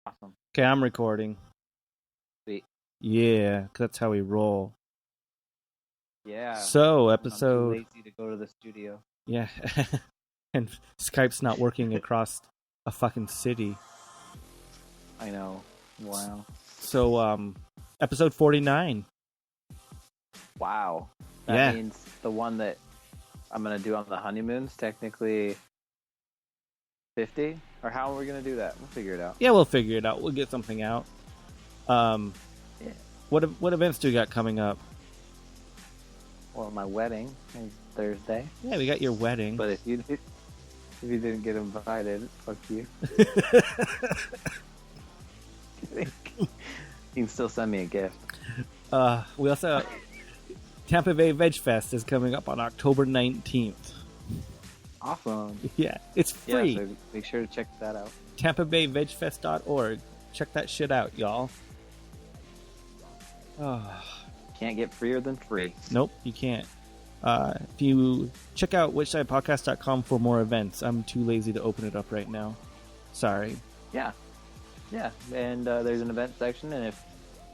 Awesome. Okay, I'm recording. Sweet. Yeah, 'cause that's how we roll. Yeah. So, I'm too episode... lazy to go to the studio. Yeah. And Skype's not working across a fucking city. I know. Wow. So, episode 49. Wow. That Yeah. means the one that I'm going to do on the honeymoon's technically 50? Or how are we going to do that? We'll figure it out. Yeah, we'll figure it out. We'll get something out. Yeah. What events do we got coming up? Well, my wedding is Thursday. Yeah, we got your wedding. But if you didn't get invited, fuck you. You can still send me a gift. We also... Tampa Bay Veg Fest is coming up on October 19th. Awesome. Yeah, it's free. Yeah, so make sure to check that out. TampaBayVegFest.org. Check that shit out, y'all. Oh. Can't get freer than free. Nope, you can't. If you check out whichsidepodcast.com for more events. I'm too lazy to open it up right now. Sorry. Yeah. And there's an event section, and if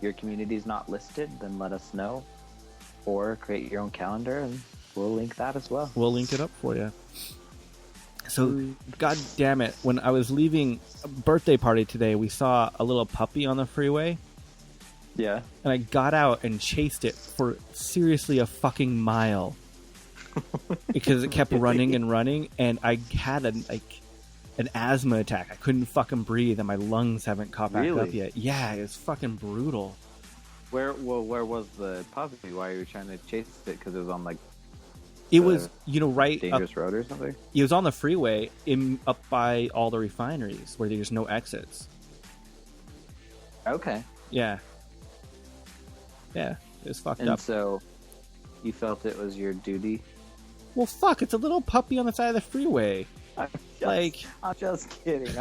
your community's not listed, then let us know. Or create your own calendar, and we'll link that as well. We'll link it up for you. So, god damn it, when I was leaving a birthday party today, we saw a little puppy on the freeway. Yeah. And I got out and chased it for seriously a fucking mile. Because it kept running and running, and I had an asthma attack. I couldn't fucking breathe, and my lungs haven't caught back up yet. Yeah, it was fucking brutal. Where was the puppy? Why were you trying to chase it? Because it was on it was, right dangerous road or something? It was on the freeway up by all the refineries where there's no exits. Okay. Yeah, it was fucked up. And so, you felt it was your duty? Well, fuck, it's a little puppy on the side of the freeway. I'm just kidding.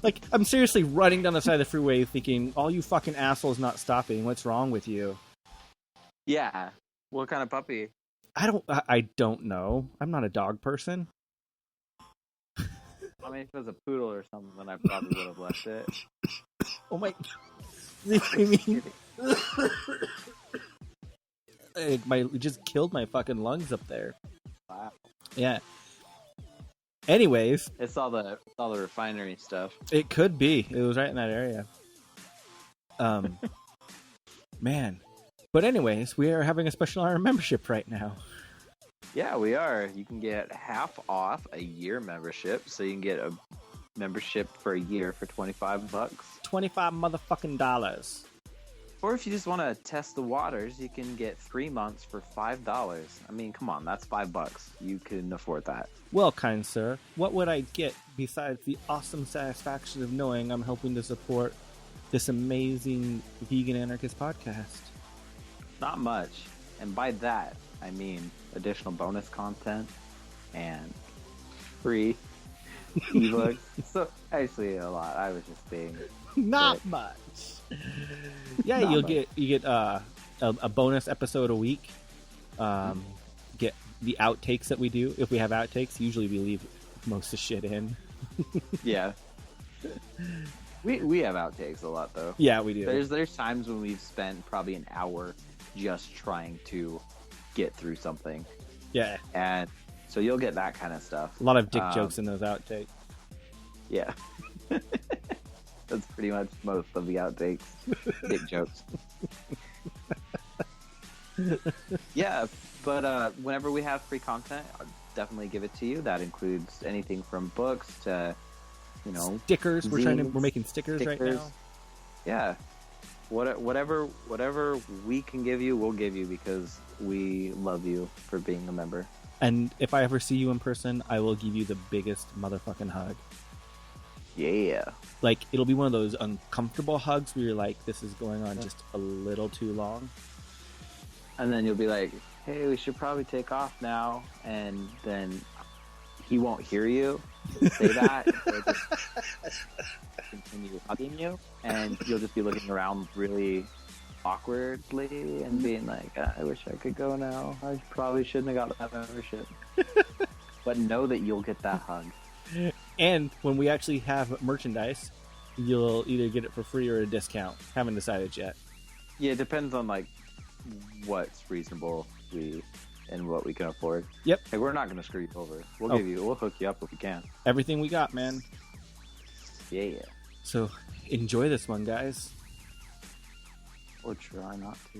Like, I'm seriously running down the side of the freeway thinking, all you fucking assholes not stopping. What's wrong with you? Yeah. What kind of puppy? I don't know. I'm not a dog person. I mean, if it was a poodle or something, then I probably would have left it. Oh my... It just killed my fucking lungs up there. Wow. Yeah. Anyways, It's all the refinery stuff. It could be. It was right in that area. Man. But anyways, we are having a special on our membership right now. Yeah, we are. You can get half off a year membership, so you can get a membership for a year for $25. $25 motherfucking dollars. Or if you just want to test the waters, you can get 3 months for $5. I mean, come on, that's $5. You can afford that. Well, kind sir, what would I get besides the awesome satisfaction of knowing I'm helping to support this amazing vegan anarchist podcast? Not much. And by that, I mean additional bonus content and free ebooks. So, actually, a lot. I was just being... Not much. Yeah, you get a bonus episode a week. Get the outtakes that we do. If we have outtakes, usually we leave most of shit in. Yeah. We have outtakes a lot though. Yeah, we do. There's times when we've spent probably an hour just trying to get through something. Yeah. And so you'll get that kind of stuff. A lot of dick jokes in those outtakes. Yeah. That's pretty much most of the outtakes. Dick jokes. Yeah, but whenever we have free content, I'll definitely give it to you. That includes anything from books to, stickers. zines, We're making stickers right now. Yeah. Whatever we can give you, we'll give you because we love you for being a member. And if I ever see you in person, I will give you the biggest motherfucking hug. Yeah. Like, it'll be one of those uncomfortable hugs where you're like, this is going on just a little too long. And then you'll be like, hey, we should probably take off now. And then he won't hear you say that. He'll just continue hugging you. And you'll just be looking around really awkwardly and being like, I wish I could go now. I probably shouldn't have got that membership. But know that you'll get that hug. And when we actually have merchandise, you'll either get it for free or a discount. Haven't decided yet. Yeah, it depends on like what's reasonable and what we can afford. Yep. Like, we're not gonna screw you over. We'll hook you up if we can. Everything we got, man. Yeah. So enjoy this one, guys. Or try not to.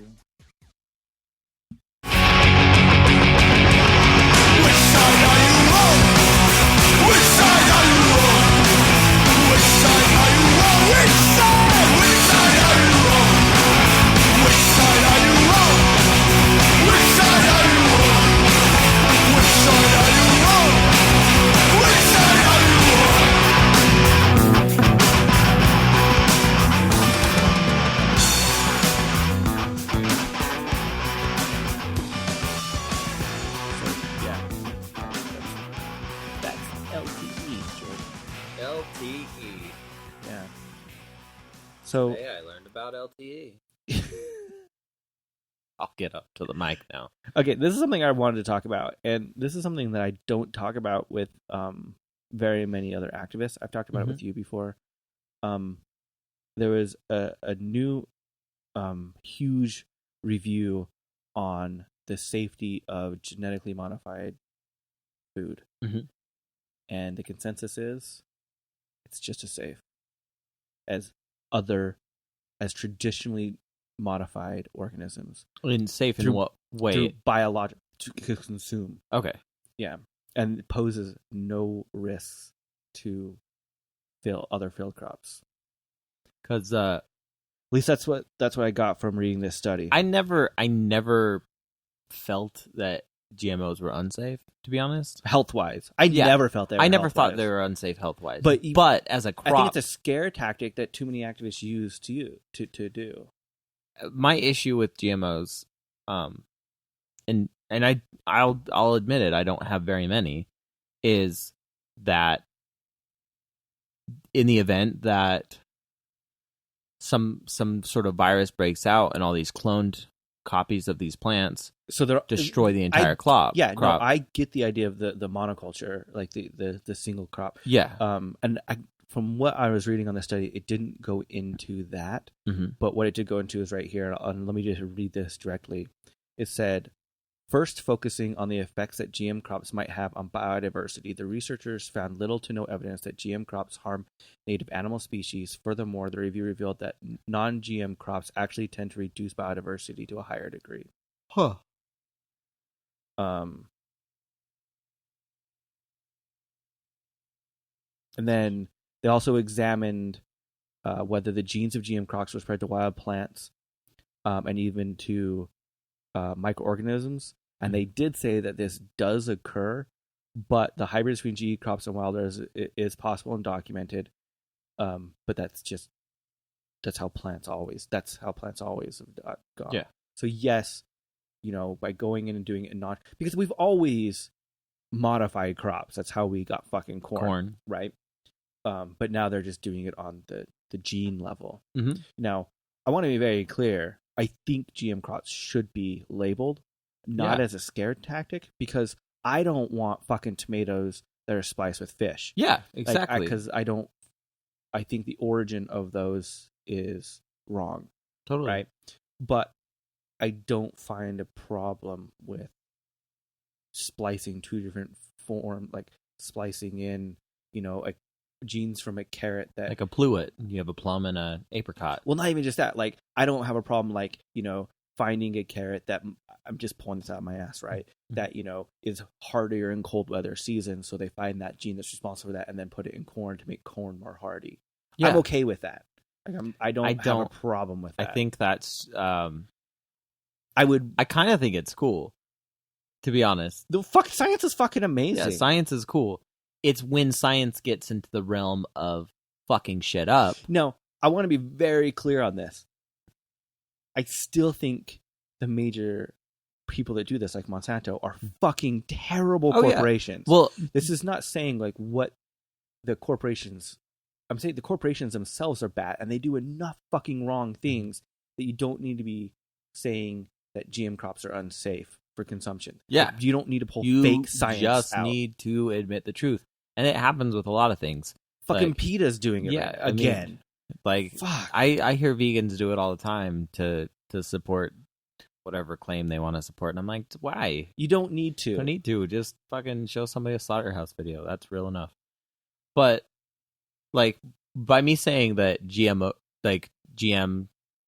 Which side are you on? Which side are you on? Which side are you on? Which side? Which side are you on? Which side are you on? Which side are you on? Which side are you on? Which side are you on? Yeah. That's LTE, Jordan. LTE. Yeah. So Hey, I learned about LTE. I'll get up to the mic now. okay, this is something I wanted to talk about, and this is something that I don't talk about with very many other activists. I've talked about it with you before. There was a new huge review on the safety of genetically modified food, and the consensus is it's just as safe as traditionally modified organisms. And safe in Through- what way? Through biologic to consume. Okay. Yeah, and it poses no risks to other field crops. Because At least that's what I got from reading this study. I never felt that GMOs were unsafe, to be honest. Health wise, I Yeah. never felt that. I never thought they were unsafe health wise. But as a crop, I think it's a scare tactic that too many activists use to do. my issue with GMOs, and I'll admit it, I don't have very many, is that in the event that some sort of virus breaks out and all these cloned copies of these plants So they're destroy the entire crop. Yeah, no, I get the idea of the monoculture, like the single crop. Yeah. And from what I was reading on the study, it didn't go into that. But what it did go into is right here. And let me just read this directly. It said, first, focusing on the effects that GM crops might have on biodiversity, the researchers found little to no evidence that GM crops harm native animal species. Furthermore, the review revealed that non-GM crops actually tend to reduce biodiversity to a higher degree. Huh. And then they also examined whether the genes of GM crops were spread to wild plants and even to microorganisms. And they did say that this does occur, but the hybrid between GE crops and wilders is possible and documented. But that's how plants always have gone. Yeah. So yes, by going in and doing it because we've always modified crops. That's how we got fucking corn. Right? But now they're just doing it on the gene level. Now, I want to be very clear. I think GM crops should be labeled, not as a scare tactic, because I don't want fucking tomatoes that are spliced with fish. Yeah, exactly. Because I think the origin of those is wrong. Totally. Right? But I don't find a problem with splicing two different forms, like splicing in, genes from a carrot that, like a pluet. You have a plum and a apricot. well, not even just that. Like, I don't have a problem, like, finding a carrot that, I'm just pulling this out of my ass, right? That, is hardier in cold weather seasons. So they find that gene that's responsible for that and then put it in corn to make corn more hardy. Yeah. I'm okay with that. Like, I don't have a problem with that. I think that's, I kind of think it's cool, to be honest. the science is fucking amazing. Yeah, science is cool. It's when science gets into the realm of fucking shit up. No, I want to be very clear on this. I still think the major people that do this, like Monsanto, are fucking terrible corporations. Yeah. Well, this is not saying like what the corporations. I'm saying the corporations themselves are bad, and they do enough fucking wrong things that you don't need to be saying that GM crops are unsafe for consumption. Yeah. Like, you don't need to pull you fake science just out. need to admit the truth. And it happens with a lot of things. Fucking like, PETA's doing it yeah, again. Like, Fuck. I hear vegans do it all the time to support whatever claim they want to support, and I'm like, why? You don't need You to. don't need to. Just fucking show somebody a slaughterhouse video. That's real enough. But like, by me saying that GM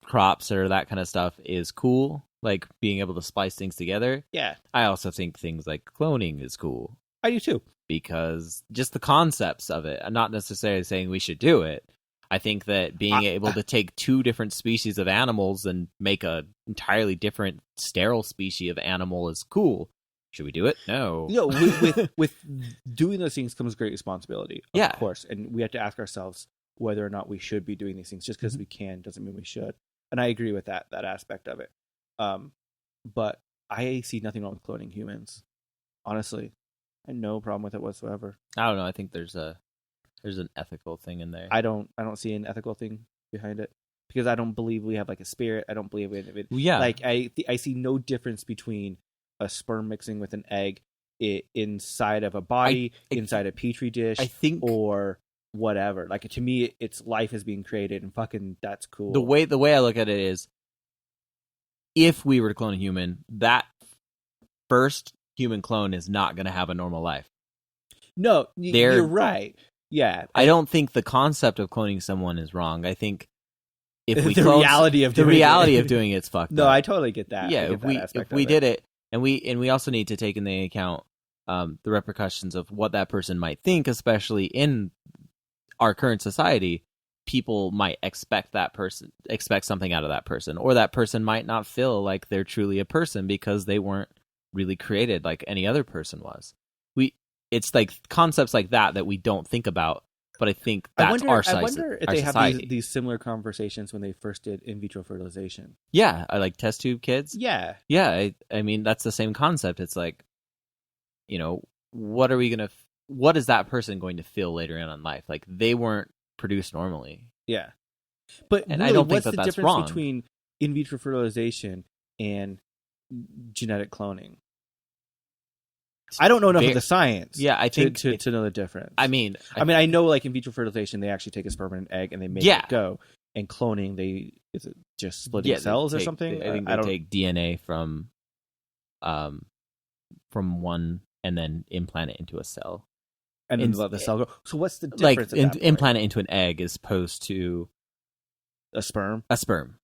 crops or that kind of stuff is cool, like being able to splice things together, Yeah, I also think things like cloning is cool. I do too. Because just the concepts of it, I'm not necessarily saying we should do it. I think that being able to take two different species of animals and make a entirely different sterile species of animal is cool. Should we do it? No. You know, with doing those things comes great responsibility, of course, and we have to ask ourselves whether or not we should be doing these things. Just because we can doesn't mean we should. And I agree with that aspect of it. But I see nothing wrong with cloning humans. Honestly, I have no problem with it whatsoever. I don't know. I think there's an ethical thing in there. I don't see an ethical thing behind it because I don't believe we have like a spirit. I don't believe we have like I see no difference between a sperm mixing with an egg inside of a body, inside a petri dish, I think, or whatever. Like, to me, it's life is being created, and fucking that's cool. The way I look at it is, if we were to clone a human, that first human clone is not going to have a normal life. No, you're right. Yeah, I don't think the concept of cloning someone is wrong. I think if we the reality of doing it's fucked No, up. I totally get that. Yeah, if we did it, and we also need to take into account the repercussions of what that person might think, especially in our current society. People might expect something out of that person, or that person might not feel like they're truly a person because they weren't really created like any other person was. It's like concepts like that we don't think about, but I think that's our society. I wonder if they have these similar conversations when they first did in vitro fertilization. Yeah, I like test tube kids. Yeah. Yeah, I mean, that's the same concept. It's like, what is that person going to feel later in life? Like, they weren't produced normally. Yeah. But and really, I don't think what's the that's difference wrong. between in vitro fertilization and genetic cloning? I don't know enough of the science. Yeah, I think to know the difference. I mean, I know, like, in vitro fertilization, they actually take a sperm and an egg and they make it go. And cloning, is it just splitting cells or something? I think they take DNA from one and then implant it into a cell, and then let the cell go. So what's the difference? Like implant it into an egg as opposed to a sperm. A sperm.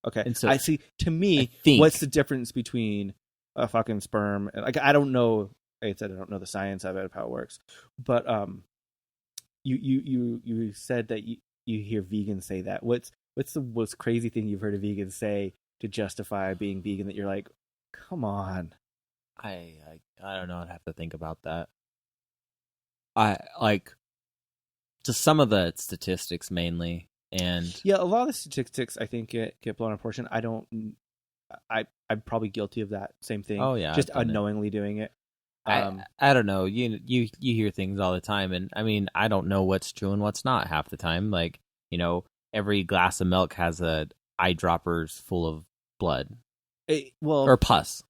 Okay, and so I see. To me, what's the difference between a fucking sperm? Like, I don't know. Like I said, I don't know the science of it, of how it works. But you said that you hear vegans say that. What's the most crazy thing you've heard a vegan say to justify being vegan that you're like, come on? I don't know. I'd have to think about that. I like just some of the statistics mainly, and yeah, a lot of the statistics I think get blown out of proportion. I'm probably guilty of that same thing. Oh yeah, just unknowingly doing it. I don't know. You hear things all the time, and I mean, I don't know what's true and what's not half the time. Like, every glass of milk has a eyedroppers full of blood, or pus.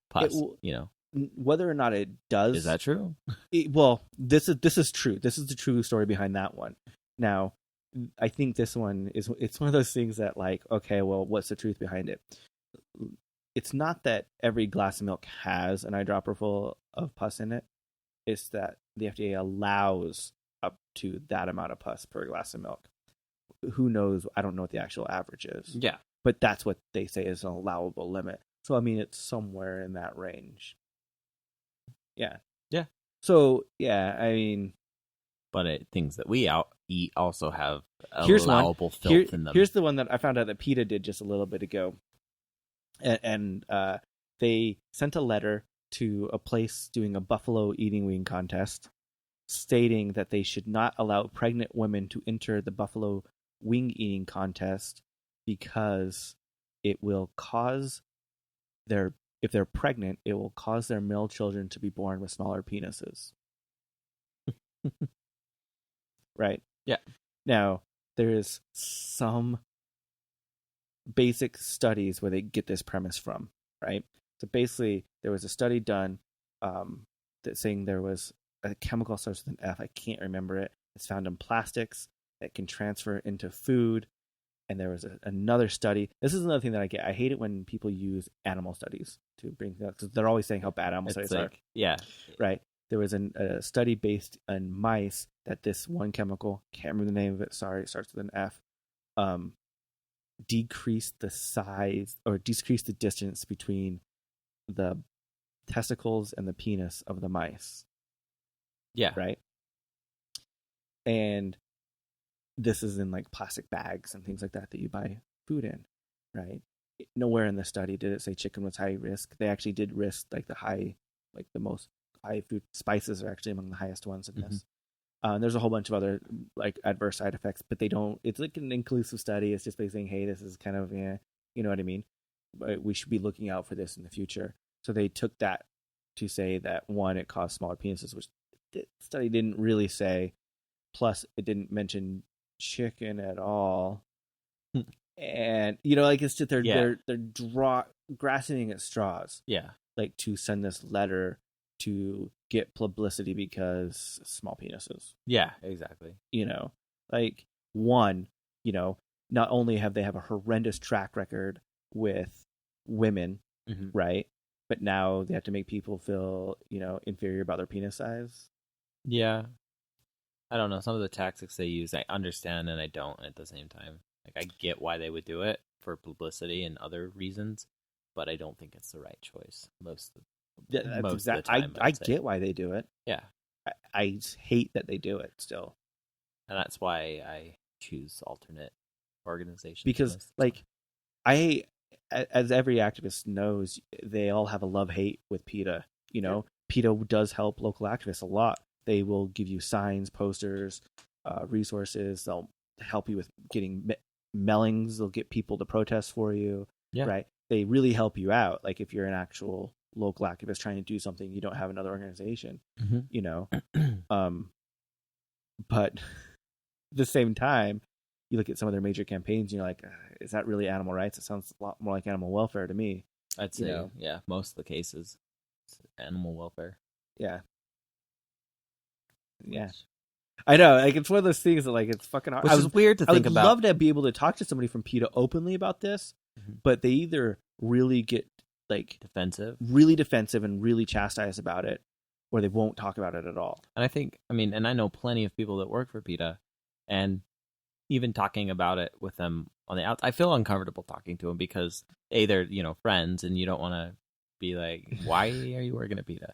Whether or not it does, is that true? This is true. This is the true story behind that one. Now, I think this one it's one of those things that, like, okay, well, what's the truth behind it? It's not that every glass of milk has an eyedropper full of pus in it. It's that the FDA allows up to that amount of pus per glass of milk. Who knows? I don't know what the actual average is. Yeah. But that's what they say is an allowable limit. So, I mean, it's somewhere in that range. Yeah. Yeah. So, yeah, I mean... But things that we eat also have allowable filth in them. Here's the one that I found out that PETA did just a little bit ago. And they sent a letter to a place doing a buffalo eating wing contest, stating that they should not allow pregnant women to enter the buffalo wing eating contest because it will cause if they're pregnant, it will cause their male children to be born with smaller penises. Right? Yeah. Now, there is some basic studies where they get this premise from, right? So basically, there was a study done that saying there was a chemical starts with an F. I can't remember it. It's found in plastics that can transfer into food And there was another study. This is another thing that I get. I hate it when people use animal studies to bring things up because they're always saying how bad animal studies are. Yeah. Right. There was a study based on mice that this one chemical, can't remember the name of it, sorry, it starts with an F, decreased the size or decreased the distance between the testicles and the penis of the mice. Yeah. Right. And this is in like plastic bags and things like that you buy food in, right? Nowhere in the study did it say chicken was high risk. They actually did risk like the most high food spices are actually among the highest ones in this. There's a whole bunch of other like adverse side effects, but they don't. It's like an inclusive study. It's just basically saying, hey, this is kind of you know what I mean. But we should be looking out for this in the future. So they took that to say that one, it caused smaller penises, which the study didn't really say. Plus, it didn't mention chicken at all, and like it's just they're grasping at straws, like to send this letter to get publicity because small penises. Yeah, exactly. Like one, not only have they have a horrendous track record with women, right, but now they have to make people feel inferior about their penis size. Yeah. I don't know. Some of the tactics they use, I understand and I don't at the same time. Like, I get why they would do it for publicity and other reasons, but I don't think it's the right choice most of the time. I get why they do it. Yeah. I hate that they do it still. And that's why I choose alternate organizations. Because, as every activist knows, they all have a love-hate with PETA. PETA does help local activists a lot. They will give you signs, posters, resources. They'll help you with getting mailings. They'll get people to protest for you. Yeah. Right? They really help you out. Like if you're an actual local activist trying to do something, you don't have another organization. But at the same time, you look at some of their major campaigns and you're like, is that really animal rights? It sounds a lot more like animal welfare to me. I'd say, yeah, most of the cases, it's animal welfare. Yeah. Yeah, I know. Like it's one of those things that it's fucking hard. Which is weird to think about. I would love to be able to talk to somebody from PETA openly about this, but they either really get really defensive and really chastise about it, or they won't talk about it at all. And I know plenty of people that work for PETA, and even talking about it with them on the outside, I feel uncomfortable talking to them because they're friends, and you don't want to be like, why are you working at PETA?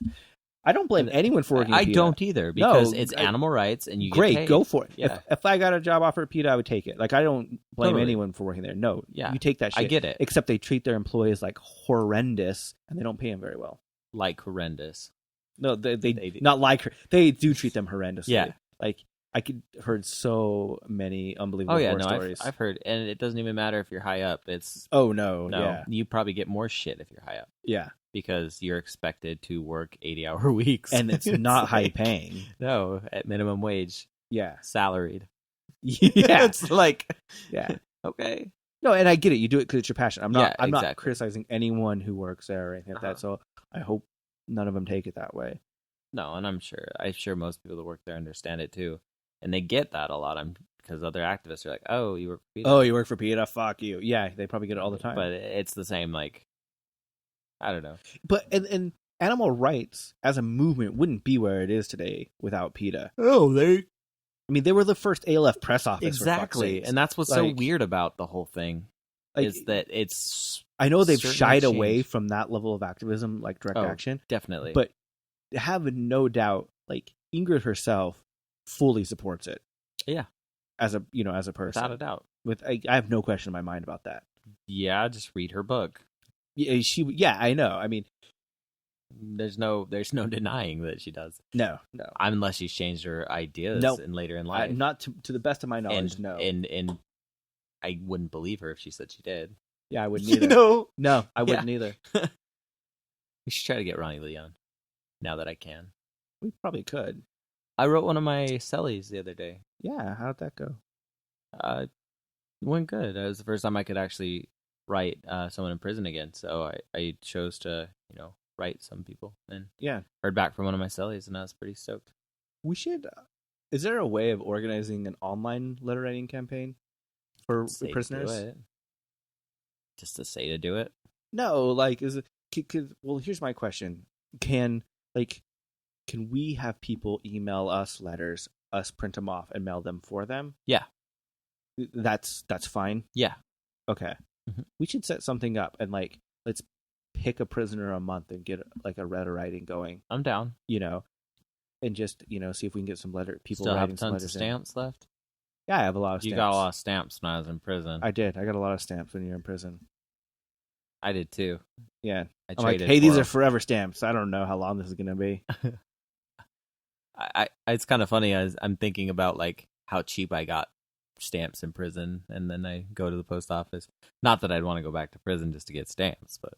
I don't blame anyone for working at PETA. I don't either, because it's animal rights and you get paid. Go for it. Yeah. If I got a job offer at PETA, I would take it. Like, I don't blame anyone for working there. No, you take that shit. I get it. Except they treat their employees like horrendous, and they don't pay them very well. Like horrendous. No, they not like her. They do treat them horrendously. Yeah. Like, I heard so many unbelievable horror stories. I've heard, and it doesn't even matter if you're high up. It's yeah. You probably get more shit if you're high up. Yeah. Because you're expected to work 80-hour weeks. And it's not high paying. No, at minimum wage. Yeah. Salaried. Yeah. It's like, yeah. Okay. No, and I get it. You do it because it's your passion. I'm not exactly. not criticizing anyone who works there or anything like that. So I hope none of them take it that way. No, and I'm sure most people that work there understand it too. And they get that a lot. Because other activists are like, oh, you work for PETA? Oh, you work for PETA? Fuck you. Yeah, they probably get it all the time. But it's the same, I don't know. But and animal rights as a movement wouldn't be where it is today without PETA. Oh, they were the first ALF press office. Exactly. And that's what's so weird about the whole thing. Is that it's... I know they've shied away from that level of activism, like direct action. Definitely. But have no doubt, Ingrid herself fully supports it. Yeah. As a person. Without a doubt. I have no question in my mind about that. Yeah, just read her book. Yeah, I know. I mean, there's no denying that she does. No. Unless she's changed her ideas later in life. Not to the best of my knowledge, no. And I wouldn't believe her if she said she did. Yeah, I wouldn't either. No, I wouldn't either. We should try to get Ronnie Lee on. Now that I can. We probably could. I wrote one of my cellies the other day. Yeah, how'd that go? It went good. It was the first time I could actually write someone in prison again. So I chose to, write some people. And heard back from one of my cellies, and I was pretty stoked. We should... is there a way of organizing an online letter writing campaign? for Say to prisoners? do it. Just to say to do it. No, like is it? Well, here's my question: Can we have people email us letters, us print them off, and mail them for them? Yeah. That's fine. Yeah. Okay. Mhm. We should set something up and let's pick a prisoner a month and get like a letter writing going. I'm down. And just see if we can get some people Still writing have some tons letters of stamps left? in. Yeah, I have a lot of stamps. You got a lot of stamps when I was in prison. I did. I got a lot of stamps when you're in prison. I did too. Yeah. I I'm like, traded hey, these for are forever stamps. I don't know how long this is gonna be. I it's kind of funny as I'm thinking about like how cheap I got stamps in prison, and then I go to the post office. Not that I'd want to go back to prison just to get stamps, but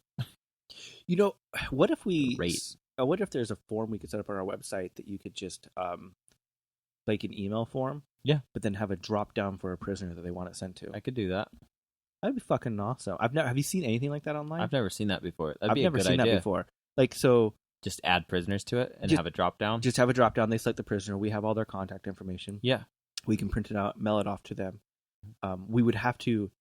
What if we Rate. what if there's a form we could set up on our website that you could just like an email form? Yeah. But then have a drop down for a prisoner that they want it sent to. I could do that. That'd be fucking awesome. Have you seen anything like that online? I've never seen that before. That'd I've be never a good seen idea. that before. So Just add prisoners to it and Just- have it drop down. just have a drop down. They select the prisoner. We have all their contact information. Yeah. We can print it out, mail it off to them. We would have to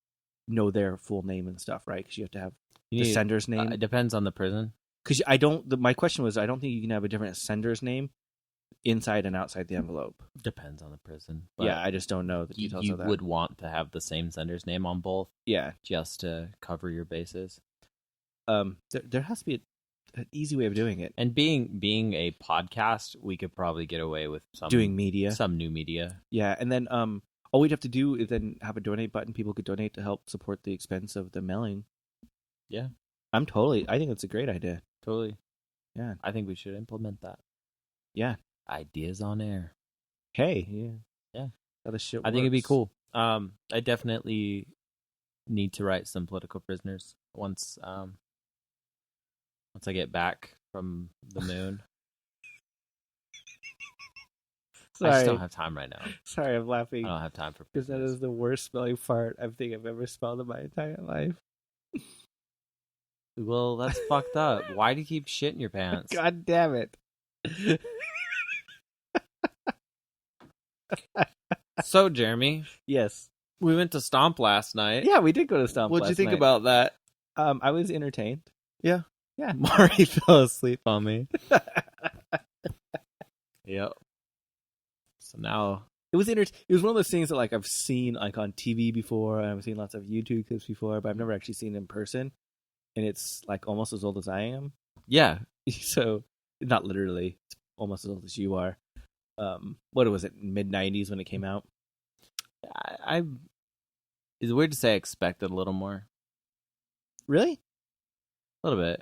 know their full name and stuff, right? Because you have to have You the need- sender's name. It depends on the prison. Because my question was, I don't think you can have a different sender's name inside and outside the envelope. Depends on the prison. But Yeah, I just don't know the you, details you of that. would want to have the same sender's name on both Yeah. just to cover your bases. There has to be an easy way of doing it. And being a podcast, we could probably get away with Doing media. some new media. Yeah, and then all we'd have to do is then have a donate button. People could donate to help support the expense of the mailing. Yeah, I think that's a great idea. totally. Yeah. I think we should implement that. Yeah. Ideas on air. Hey, yeah. Yeah. How this shit I think it'd be works. cool. I definitely need to write some political prisoners once I get back from the moon. I just Sorry. don't have time right now. Sorry, I'm laughing I don't have time for because that prisoners. is the worst smelling fart I think I've ever smelled in my entire life. Well, that's fucked up. Why do you keep shit in your pants? God damn it. So, Jeremy, Yes. we went to Stomp last night. Yeah, we did go to Stomp. What'd you last think night. about that? I was entertained. Yeah. Yeah. Mari fell asleep on me. Yep. So now, It was It was one of those things that I've seen on TV before, and I've seen lots of YouTube clips before, but I've never actually seen it in person. And it's almost as old as I am. yeah, So not literally, it's almost as old as you are. What was it? Mid-90s when it came out. I it's weird to say I expected a little more. Really? A little bit.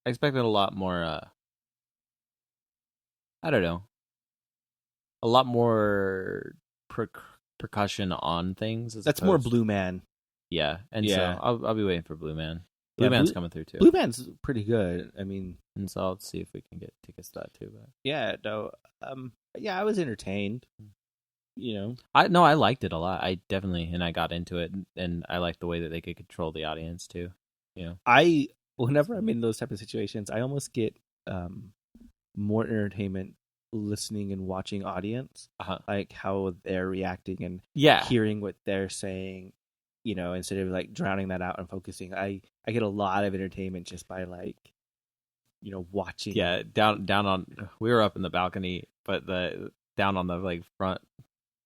I expected a lot more, I don't know. A lot more percussion on things. That's more Blue Man. Yeah, and Yeah. so I'll be waiting for Blue Man. Yeah, Blue Man's Blue- coming through too. Blue Man's pretty good. I mean, And so I'll see if we can get tickets to that too. But yeah, no, yeah, I was entertained. I liked it a lot. I definitely, and I got into it, and I liked the way that they could control the audience too. Whenever I'm in those type of situations, I almost get more entertainment listening and watching audience, like how they're reacting and Yeah, hearing what they're saying, instead of drowning that out and focusing. I get a lot of entertainment just by watching. yeah. Down on, we were up in the balcony, but down on the front,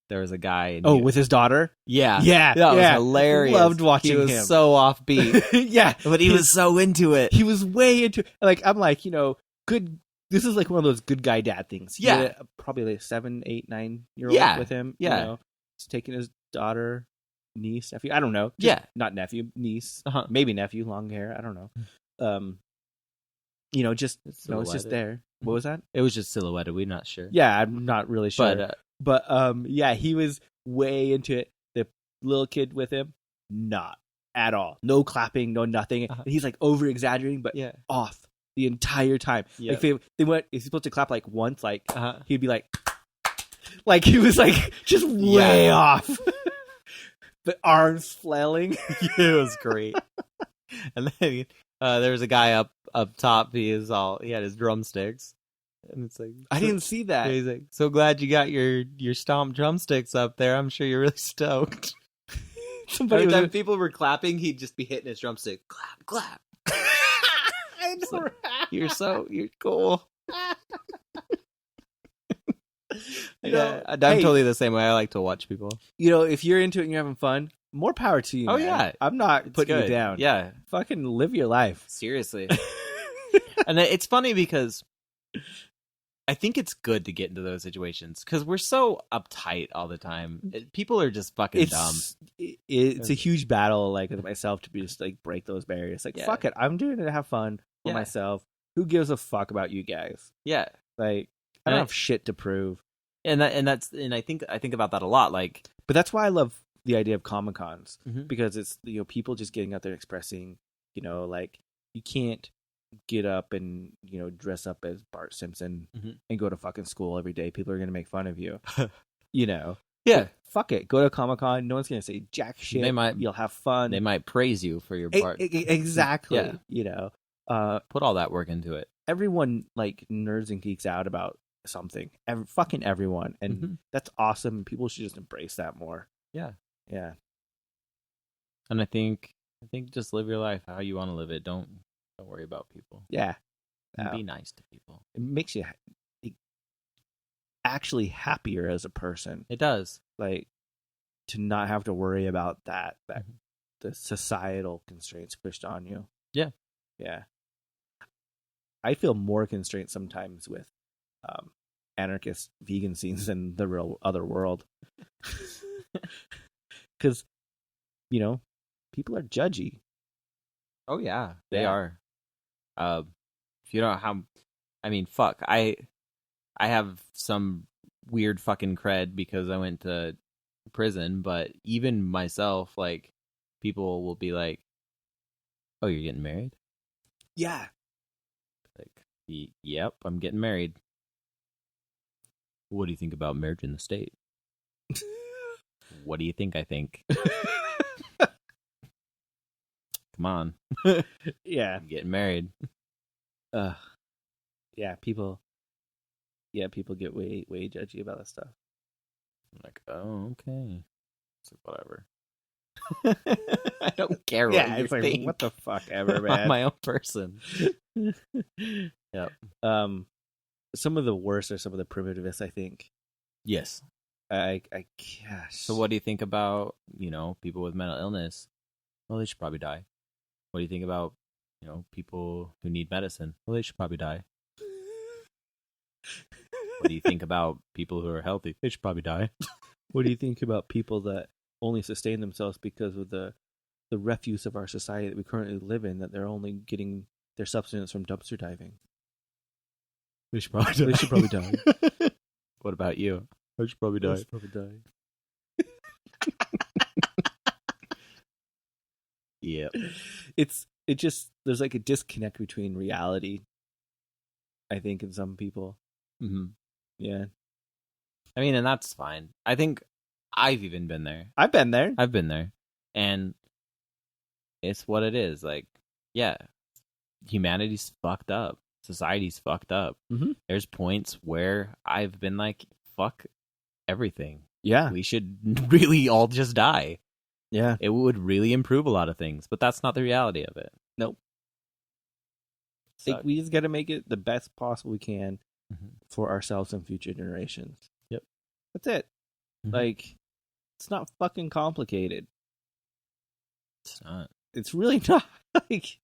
there was a guy. And Oh, with his daughter? yeah, Yeah. that was yeah. hilarious. Loved watching He was him. so offbeat, Yeah. but he was so into it. He was way into I'm good. This is one of those good guy dad things. He Yeah. had probably 7, 8, 9-year-old Yeah. with him. Yeah. He's taking his daughter, niece, nephew. I don't know. Yeah. Not nephew, niece. Uh-huh. Maybe nephew, long hair. I don't know. It's just silhouetted. there. What was that? It was just silhouetted. We're not sure. Yeah, I'm not really sure. But Yeah, he was way into it. The little kid with him, not at all. No clapping, no nothing. Uh-huh. And he's over exaggerating, but yeah, off the entire time. Yeah. They went. Is he supposed to clap once? uh-huh. He'd be he was just way off. The arms flailing. It was great. And then there was a guy up top. He had his drumsticks, and it's I didn't see that. He's so glad you got your Stomp drumsticks up there. I'm sure you're really stoked. Somebody Every was time people were clapping, he'd just be hitting his drumstick. Clap, clap. I know, like, you're cool. Yeah, I'm totally the same way. I like to watch people. If you're into it and you're having fun, more power to you. Oh, man. yeah. I'm not putting good. you down. Yeah, Fucking live your life. seriously. And it's funny because I think it's good to get into those situations because we're so uptight all the time. People are just fucking dumb. It's a huge battle, like with myself, to be just like break those barriers. Like, fuck it, I'm doing it to have fun for myself. Who gives a fuck about you guys? Yeah, like I don't have shit to prove. And I think about that a lot. Like, but that's why I love the idea of Comic Cons Mhm. because it's people just getting out there and expressing. Like you can't get up and dress up as Bart Simpson Mhm. and go to fucking school every day. People are gonna make fun of you. Yeah. But fuck it. Go to Comic Con. No one's gonna say jack shit. You'll have fun. They might praise you for your part. Exactly. Yeah. Put all that work into it. Everyone like nerds and geeks out about something. Fucking everyone, and that's awesome. People should just embrace that more. Yeah. And I think just live your life how you want to live it. Don't worry about people. Yeah. And be nice to people. It makes you actually happier as a person. It does. Like to not have to worry about that the societal constraints pushed on you. Yeah. I feel more constraints sometimes with anarchist vegan scenes than the real other world. Because, people are judgy. Oh, yeah. They are. If you don't know how... I mean, fuck. I have some weird fucking cred because I went to prison, but even myself, like, people will be like, oh, you're getting married? Yeah. Like, yep, I'm getting married. What do you think about marriage in the state? What do you think I think? Come on. Yeah. I'm getting married. Yeah, people get way judgy about that stuff. I'm like, oh, okay. It's like, whatever. I don't care what Yeah, you it's like, think. what the fuck ever, man. I'm my own person. Yep. Some of the worst are some of the primitivists, I think. Yes. I gosh. So what do you think about, people with mental illness? Well, they should probably die. What do you think about, people who need medicine? Well, they should probably die. What do you think about people who are healthy? They should probably die. What do you think about people that only sustain themselves because of the refuse of our society that we currently live in, that they're only getting their substance from dumpster diving? They should probably die. They should probably die. What about you? I should probably die. I should probably die. Yeah. It just, there's like a disconnect between reality, I think, in some people. Mm-hmm. Yeah. I mean, and that's fine. I think I've even been there. I've been there. And it's what it is. Like, yeah, humanity's fucked up. Society's fucked up. Mm-hmm. There's points where I've been like, fuck everything. Yeah. We should really all just die. Yeah. It would really improve a lot of things, but that's not the reality of it. Nope. Like, we just got to make it the best possible we can for ourselves and future generations. Yep. That's it. Mm-hmm. Like, it's not fucking complicated. It's not. It's really not. Like,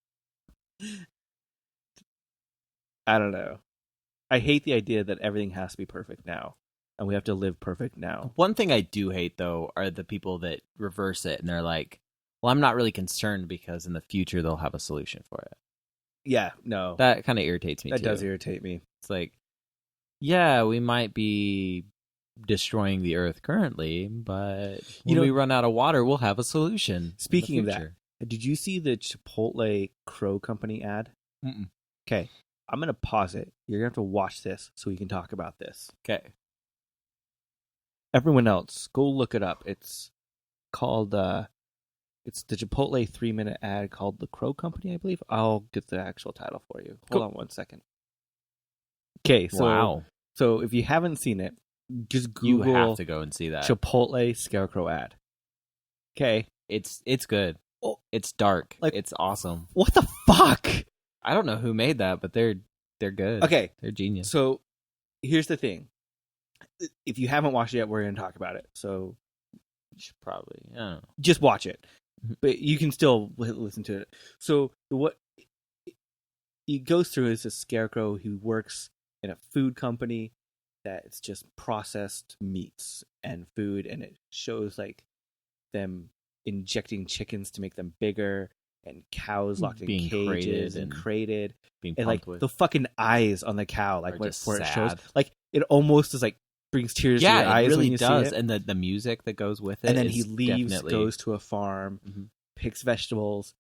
I don't know. I hate the idea that everything has to be perfect now, and we have to live perfect now. One thing I do hate, though, are the people that reverse it, and they're like, well, I'm not really concerned because in the future they'll have a solution for it. Yeah, no. That kind of irritates me, That too. does irritate me. It's like, yeah, we might be destroying the earth currently, but when we run out of water, we'll have a solution. Speaking of that, did you see the Chipotle Crow Company ad? Mm-mm. Okay, I'm going to pause it. You're going to have to watch this so we can talk about this. Okay. Everyone else, go look it up. It's called, it's the Chipotle 3-minute ad called The Crow Company, I believe. I'll get the actual title for you. Hold on one second. Okay, so wow. So if you haven't seen it, just Google you have to go and see that. Chipotle Scarecrow ad. Okay. It's good. Oh. It's dark. Like- It's awesome. What the fuck? I don't know who made that, but they're good. Okay, They're genius. so here's the thing. If you haven't watched it yet, we're going to talk about it. So You should probably. I don't know. just watch it. Mhm. But you can still listen to it. So what he goes through is a scarecrow who works in a food company that it's just processed meats and food, and it shows like them injecting chickens to make them bigger and cows locked in Being cages crated and and crated. Being And pumped like with. the fucking eyes on the cow, like Are when just before it shows, sad. like it almost is like brings tears to your Yeah, eyes it really when you does. see it. And the music that goes with it. And then he is leaves, definitely- goes to a farm, Mhm. picks vegetables,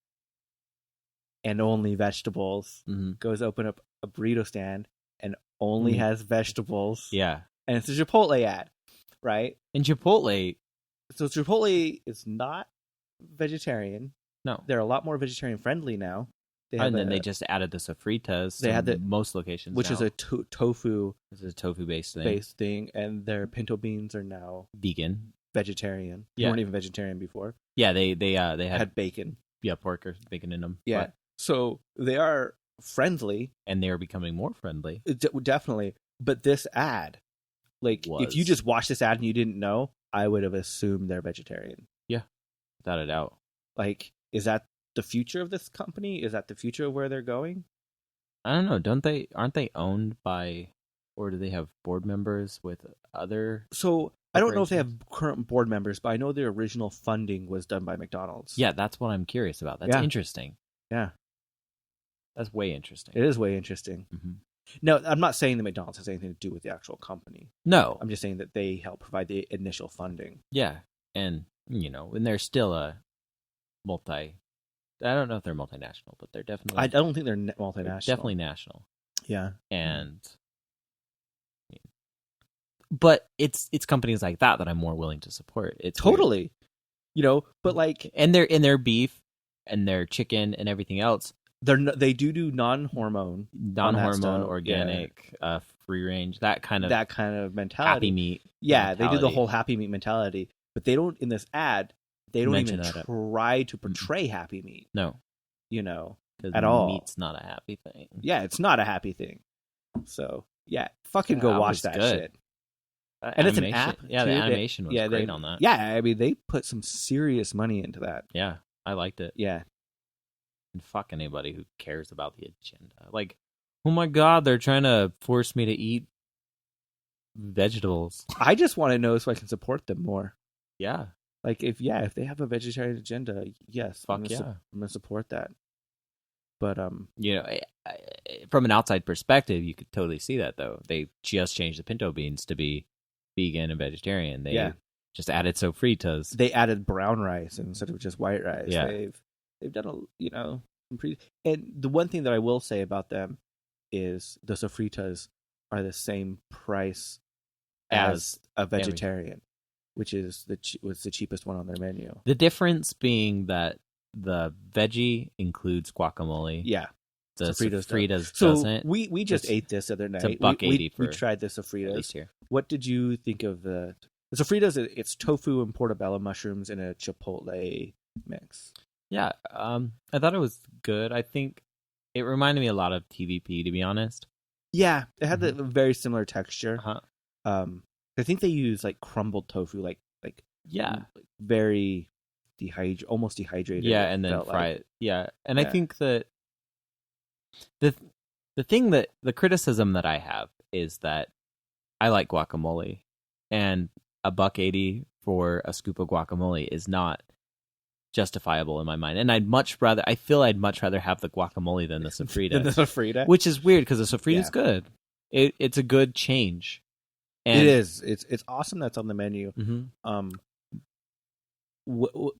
and only vegetables. Mhm. Goes open up a burrito stand and only Mhm. has vegetables. Yeah. And it's a Chipotle ad, right? And Chipotle, So Chipotle is not vegetarian. no. They're a lot more vegetarian friendly now. They And then a- they just added the sofritas They to had the- most locations which now. is a tofu This is a tofu-based thing. based thing, and their pinto beans are now Vegan. vegetarian. They Yeah. weren't even vegetarian before. Yeah, they had Had bacon. pork or bacon in them. Yeah. but- So they are friendly, and they are becoming more friendly. definitely. But this ad, like, if you Was. just watched this ad and you didn't know, I would have assumed they're vegetarian. Without a doubt. Like, is that the future of this company? Is that the future of where they're going? I don't know. Aren't they owned by, or do they have board members with other? So I don't know if they have current board members, but I know their original funding was done by McDonald's. Yeah, that's what I'm curious about. That's Yeah. interesting. Yeah. That's way interesting. It is way interesting. Mhm. No, I'm not saying that McDonald's has anything to do with the actual company. No. I'm just saying that they help provide the initial funding. Yeah, and and they're still a multi. I don't know if they're multinational, but they're definitely. I don't think they're they're multinational. definitely national, Yeah. and. But it's companies like that I'm more willing to support. It's weird. Totally. But like and their beef and their chicken and everything else, they do non-hormone, non-hormone, stuff, organic, free range, that kind of that kind of mentality. happy meat. Yeah, they do the mentality. whole happy meat mentality, but they don't in this ad. They don't Mention even that. try to portray happy meat. No, At at all. Meat's not a happy thing. Yeah, it's not a happy thing. So yeah, fucking go That watch was that good. shit. And it's an Animation- app. Yeah, too. the animation was they- great on that. Yeah, I mean they put some serious money into that. Yeah, I liked it. Yeah, And fuck anybody who cares about the agenda. Like, oh my god, they're trying to force me to eat vegetables. I just want to know so I can support them more. Yeah, Like if they have a vegetarian agenda, yes, Fuck I'm gonna support that. But from an outside perspective, you could totally see that though. They just changed the pinto beans to be vegan and vegetarian. They just added sofritas. they added brown rice instead of just white rice. Yeah. They've done and the one thing that I will say about them is the sofritas are the same price as a vegetarian, which is was the cheapest one on their menu. The difference being that the veggie includes guacamole. Yeah. The Sofritas sofritas So doesn't. we just It's- ate this the other night. it's $1.80 we for- tried the At sofritas. least here. What did you think of the sofritas? It's tofu and portobello mushrooms in a chipotle mix. Yeah, I thought it was good. I think it reminded me a lot of TVP, to be honest. Yeah, it had the very similar texture. Uh-huh. I think they use like crumbled tofu, like Yeah, very almost dehydrated. yeah, it and then felt fry like. it. Yeah, and I Yeah. think that the thing that the criticism that I have is that I like guacamole, and $1.80 for a scoop of guacamole is not justifiable in my mind. And I feel I'd much rather have the guacamole than the sofrita. Than the sofrita. Which is weird because the sofrita's Yeah. good. It's a good change. It is. It's awesome. That's on the menu. Mm-hmm.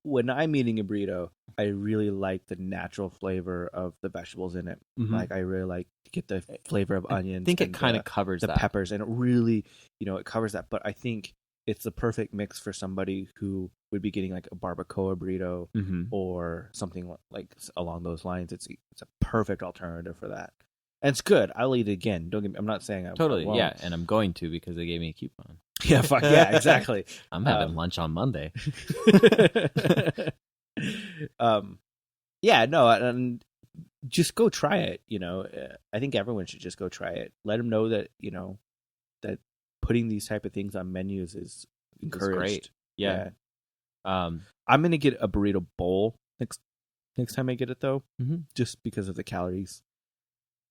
When I'm eating a burrito, I really like the natural flavor of the vegetables in it. Mhm. Like I really like to get the flavor of onions. I think it and kind of covers the that. peppers, and it really, it covers that. But I think it's the perfect mix for somebody who would be getting like a barbacoa burrito Mm-hmm. or something like along those lines. It's a perfect alternative for that, and it's good. I'll eat it again. Don't get me. I'm not saying I Totally, won't. yeah, and I'm going to because they gave me a coupon. Yeah, fuck yeah, exactly. I'm having lunch on Monday. Yeah, no, and just go try it. I think everyone should just go try it. Let them know that that putting these type of things on menus is encouraged. Great. Yeah. I'm gonna get a burrito bowl next time I get it though, just because of the calories.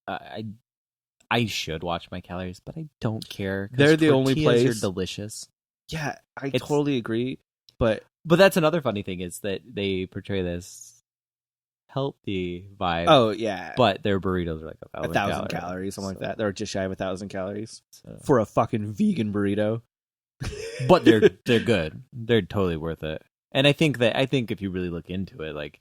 I should watch my calories, but I don't care. They're the only place. Are delicious. Yeah, I totally agree. But that's another funny thing is that they portray this healthy vibe. Oh yeah, but their burritos are like 1,000 calories, something like that. They're just shy of 1,000 calories for a fucking vegan burrito. But they're good. They're totally worth it. And I think if you really look into it, like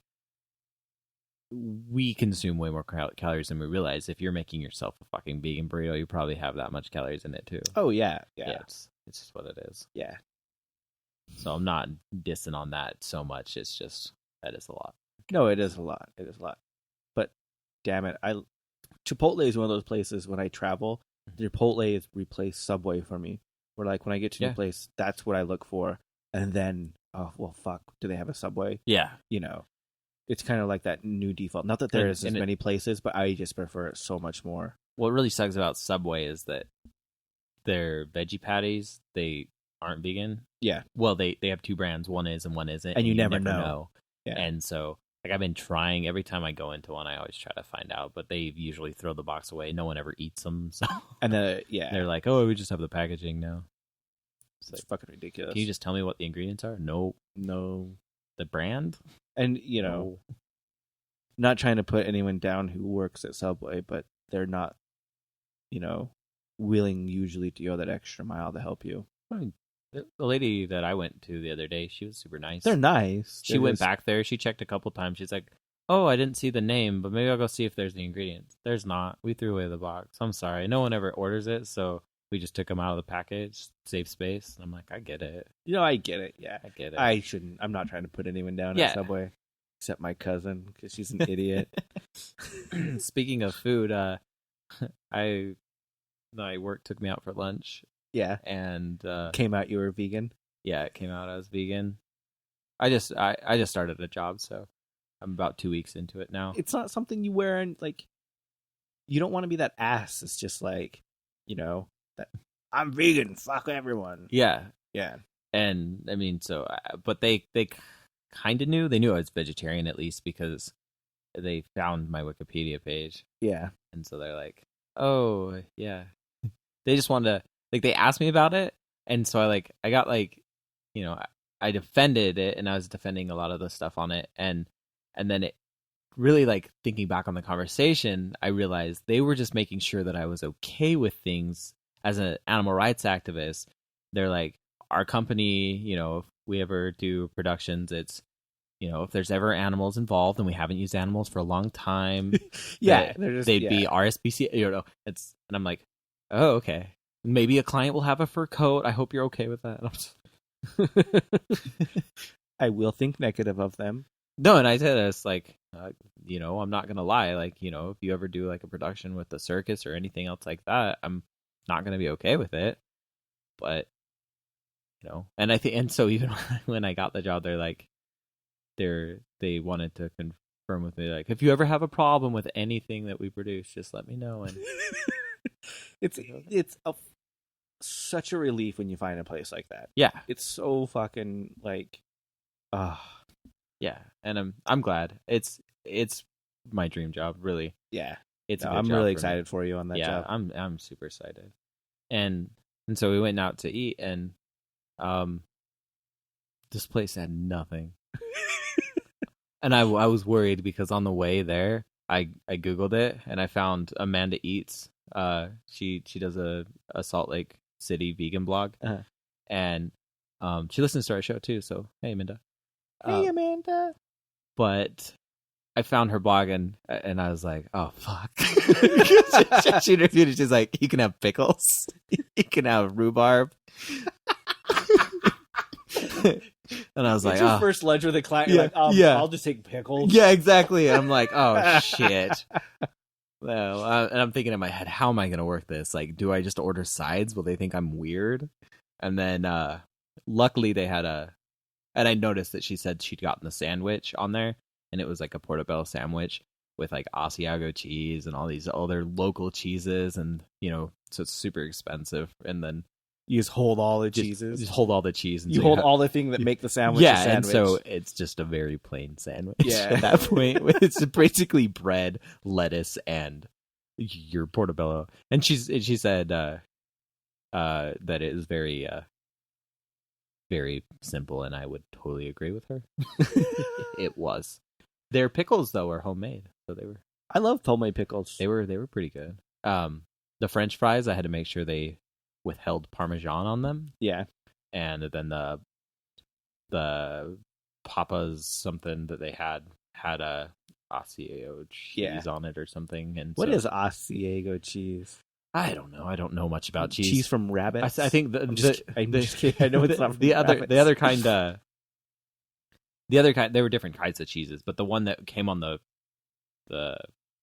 we consume way more calories than we realize. If you're making yourself a fucking vegan burrito, you probably have that much calories in it too. Oh yeah. It's just what it is. Yeah. So I'm not dissing on that so much. It's just that is a lot. No, it is a lot. But damn it, Chipotle is one of those places when I travel, Chipotle has replaced Subway for me. Where like when I get to a new place, that's what I look for, and then oh well, fuck, do they have a Subway? Yeah, it's kind of like that new default. Not that there is as many places, but I just prefer it so much more. What really sucks about Subway is that their veggie patties, they aren't vegan. Yeah. Well, they have two brands. One is and one isn't. And you never know. Yeah. And so, like, I've been trying. Every time I go into one, I always try to find out. But they usually throw the box away. No one ever eats them. So and they're like, oh, we just have the packaging now. It's like, fucking ridiculous. Can you just tell me what the ingredients are? No. The brand? And, not trying to put anyone down who works at Subway, but they're not, willing usually to go that extra mile to help you. I mean, the lady that I went to the other day, she was super nice. They're nice. She went back there. She checked a couple times. She's like, oh, I didn't see the name, but maybe I'll go see if there's the ingredients. There's not. We threw away the box. I'm sorry. No one ever orders it, so we just took them out of the package, save space. And I'm like, I get it. I get it. Yeah. I get it. I shouldn't. I'm not trying to put anyone down at Subway, except my cousin, because she's an idiot. Speaking of food, my work took me out for lunch. Yeah. And came out you were vegan? Yeah, it came out I was vegan. I just started a job, so I'm about 2 weeks into it now. It's not something you wear and like you don't want to be that ass. It's just like, that I'm vegan, fuck everyone. Yeah. Yeah. And I mean, so but they kind of knew. They knew I was vegetarian at least because they found my Wikipedia page. Yeah. And so they're like, "Oh, yeah." They just wanted to like they asked me about it, and so I got like, I defended it, and I was defending a lot of the stuff on it, and then it really like thinking back on the conversation, I realized they were just making sure that I was okay with things as an animal rights activist. They're like, our company, if we ever do productions, it's if there's ever animals involved, and we haven't used animals for a long time, yeah, they'd be RSPC. And I'm like, oh, okay. Maybe a client will have a fur coat. I hope you're okay with that. I will think negative of them. No, and I said it's like, I'm not gonna lie. Like, if you ever do like a production with the circus or anything else like that, I'm not gonna be okay with it. But and I think, and so even when I got the job, they're like, they wanted to confirm with me, like, if you ever have a problem with anything that we produce, just let me know. And it's such a relief when you find a place like that. Yeah, it's so fucking like, yeah, and I'm glad. It's my dream job, really. Yeah, I'm really excited for you on that job. Yeah, I'm super excited. And so we went out to eat, and this place had nothing. And I was worried because on the way there, I Googled it and I found Amanda Eats. She does a Salt Lake City vegan blog, and she listens to our show too. So hey, Amanda. Hey, Amanda. But I found her blog and I was like, oh fuck. She reviewed it. She's like, you can have pickles, you can have rhubarb. And I was like, your first lunch with a client, you're like, I'll just take pickles. Yeah, exactly. And I'm like, oh shit. Well, and I'm thinking in my head, how am I going to work this? Like, do I just order sides? Will they think I'm weird? And then luckily they had a And I noticed that she said she'd gotten the sandwich on there, and it was like a portobello sandwich with like Asiago cheese and all these other local cheeses, and so it's super expensive. And then You just hold all the cheeses. just hold all the cheese. And You so hold have- all the things that make the sandwich a yeah, and sandwich. so it's just a very plain sandwich. Yeah. At that point, it's basically bread, lettuce, and your portobello. And she said that it is very very simple, and I would totally agree with her. It was. Their pickles though are homemade, so I love homemade pickles. they were pretty good. The French fries, I had to make sure they withheld Parmesan on them, Yeah. and then the Papa's something that they had a Asiago cheese on it or something. And What so, is Asiago cheese? I don't know. I don't know much about cheese. Cheese from rabbits? I think I'm just kidding. I know it's not from the rabbits. other kind. There were different kinds of cheeses, but the one that came on the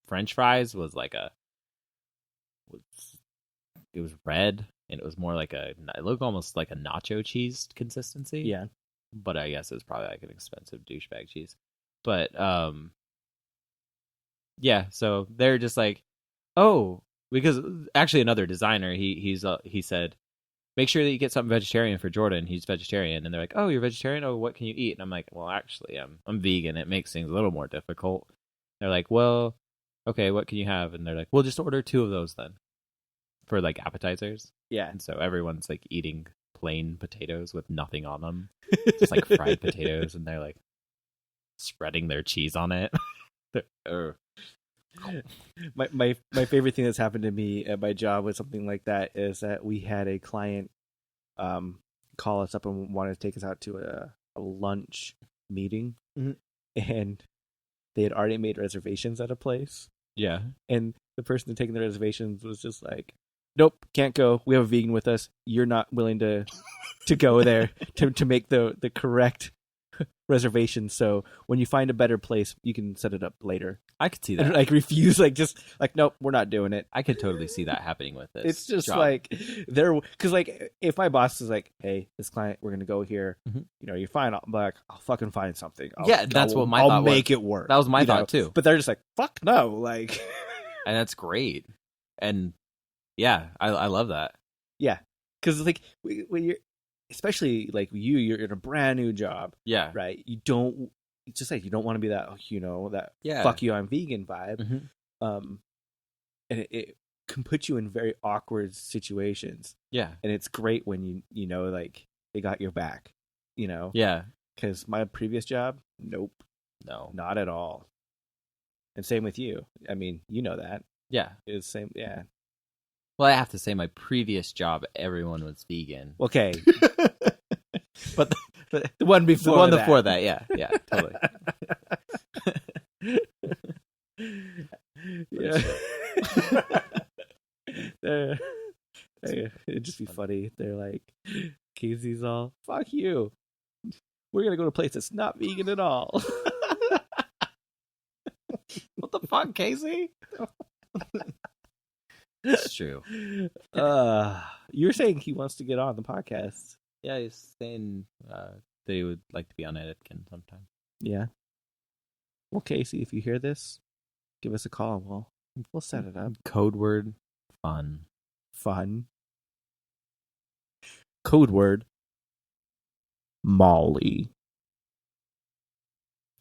French fries was like it was red, and it was more like it looked almost like a nacho cheese consistency. Yeah. But I guess it was probably like an expensive douchebag cheese. But yeah, so they're just like, oh, because actually another designer, he said, make sure that you get something vegetarian for Jordan. He's vegetarian. And they're like, oh, you're vegetarian? Oh, what can you eat? And I'm like, well, actually, I'm vegan. It makes things a little more difficult. They're like, well, okay, what can you have? And they're like, well, just order 2 of those then for like appetizers. Yeah. And so everyone's like eating plain potatoes with nothing on them, just like fried potatoes, and they're like spreading their cheese on it. My favorite thing that's happened to me at my job with something like that is that we had a client call us up and wanted to take us out to a lunch meeting, and they had already made reservations at a place, Yeah. and the person taking the reservations was just like, nope, can't go. We have a vegan with us. You're not willing to go there to make the correct reservation. So when you find a better place, you can set it up later. I could see And that. like refuse, like just like, nope, we're not doing it. I could totally see that happening with this. It's just job. like because like if my boss is like, hey, this client, we're gonna go here, Mhm. you're fine. I'll be like, I'll fucking find something. Yeah, that's what my I'll thought was. make it work. That was my you thought know? too. But they're just like, fuck no, like And that's great. And yeah, I love that. yeah, because like when you're especially like you're in a brand new job, Yeah. right? You don't. It's just like you don't want to be that, that Yeah. fuck you, I'm vegan vibe. Mhm. And it can put you in very awkward situations. Yeah. And it's great when you know, like they got your back, Yeah. because my previous job, nope, No. not at all. And same with you. I mean, you know that Yeah. it's same. Yeah. Well, I have to say, my previous job, everyone was vegan. Okay. But The one before the one that. before that, yeah, totally. Yeah. It'd just be funny. They're like, Casey's all, fuck you. We're going to go to a place that's not vegan at all. What the fuck, Casey? It's true. You're saying he wants to get on the podcast. Yeah, he's saying that he would like to be on Etiquette sometime. Yeah. Well, Casey, if you hear this, give us a call. We'll set it up. Code word, fun. Fun. Code word, Molly.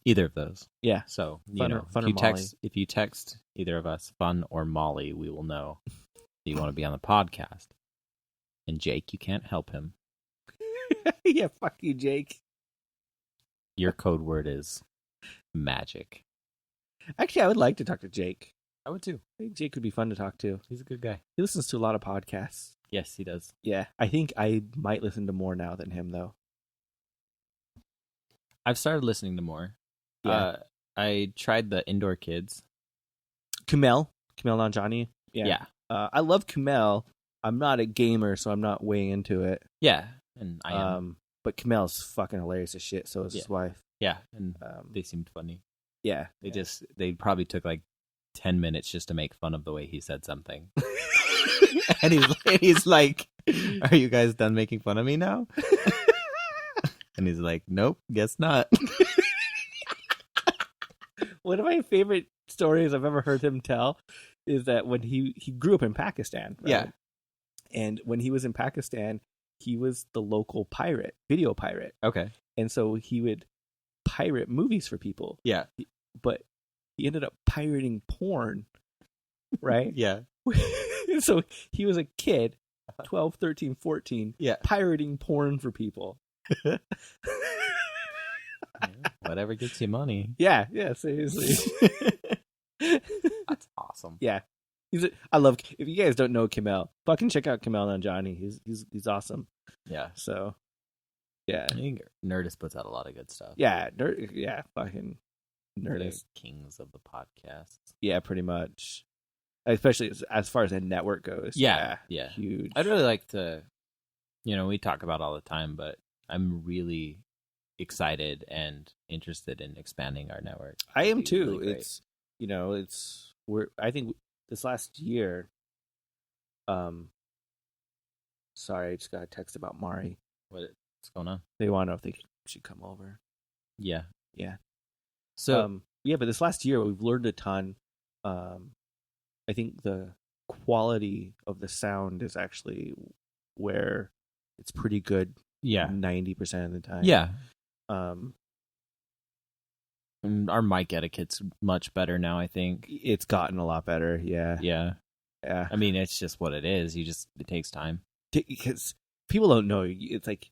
Either of those. Yeah. So, Fun or Molly. if you text either of us, Fun or Molly, we will know that you want to be on the podcast. And Jake, you can't help him. Yeah, fuck you, Jake. Your code word is magic. Actually, I would like to talk to Jake. I would too. I think Jake would be fun to talk to. He's a good guy. He listens to a lot of podcasts. Yes, he does. Yeah, I think I might listen to more now than him, though. I've started listening to more. Yeah. I tried the Indoor Kids. Kumail Nanjiani. Yeah. I love Kumail. I'm not a gamer, so I'm not way into it. Yeah. And I am. But Kumail's fucking hilarious as shit, so is his wife. Yeah. And They they seemed funny. yeah. They probably took like 10 minutes just to make fun of the way he said something. And he's like, are you guys done making fun of me now? And he's like, nope, guess not. One of my favorite stories I've ever heard him tell is that when he grew up in Pakistan. Right? Yeah. And when he was in Pakistan, he was the local pirate, video pirate. Okay. And so he would pirate movies for people. Yeah. But he ended up pirating porn, right? Yeah. So he was a kid, 12, 13, 14, Yeah. pirating porn for people. Whatever gets you money. Yeah, seriously. That's awesome. Yeah. I love, if you guys don't know Kamel, fucking check out Kamel Nanjiani. He's awesome. Yeah. So, yeah. I think Nerdist puts out a lot of good stuff. Yeah, fucking They're Nerdist. kings of the podcasts. Yeah, pretty much. Especially as far as a network goes. Yeah. Huge. I'd really like to, we talk about it all the time, but I'm really excited and interested in expanding our network. I am It'd be too. really great. I think this last year, sorry, I just got a text about Mari. What's going on? They want to know if they should come over. Yeah. So, but this last year we've learned a ton. I think the quality of the sound is actually where it's pretty good. Yeah. 90% of the time. Yeah. Um, And our mic etiquette's much better now, I think. it's gotten a lot better. Yeah. Yeah. Yeah. I mean, it's just what it is. It takes time. Because people don't know. It's like,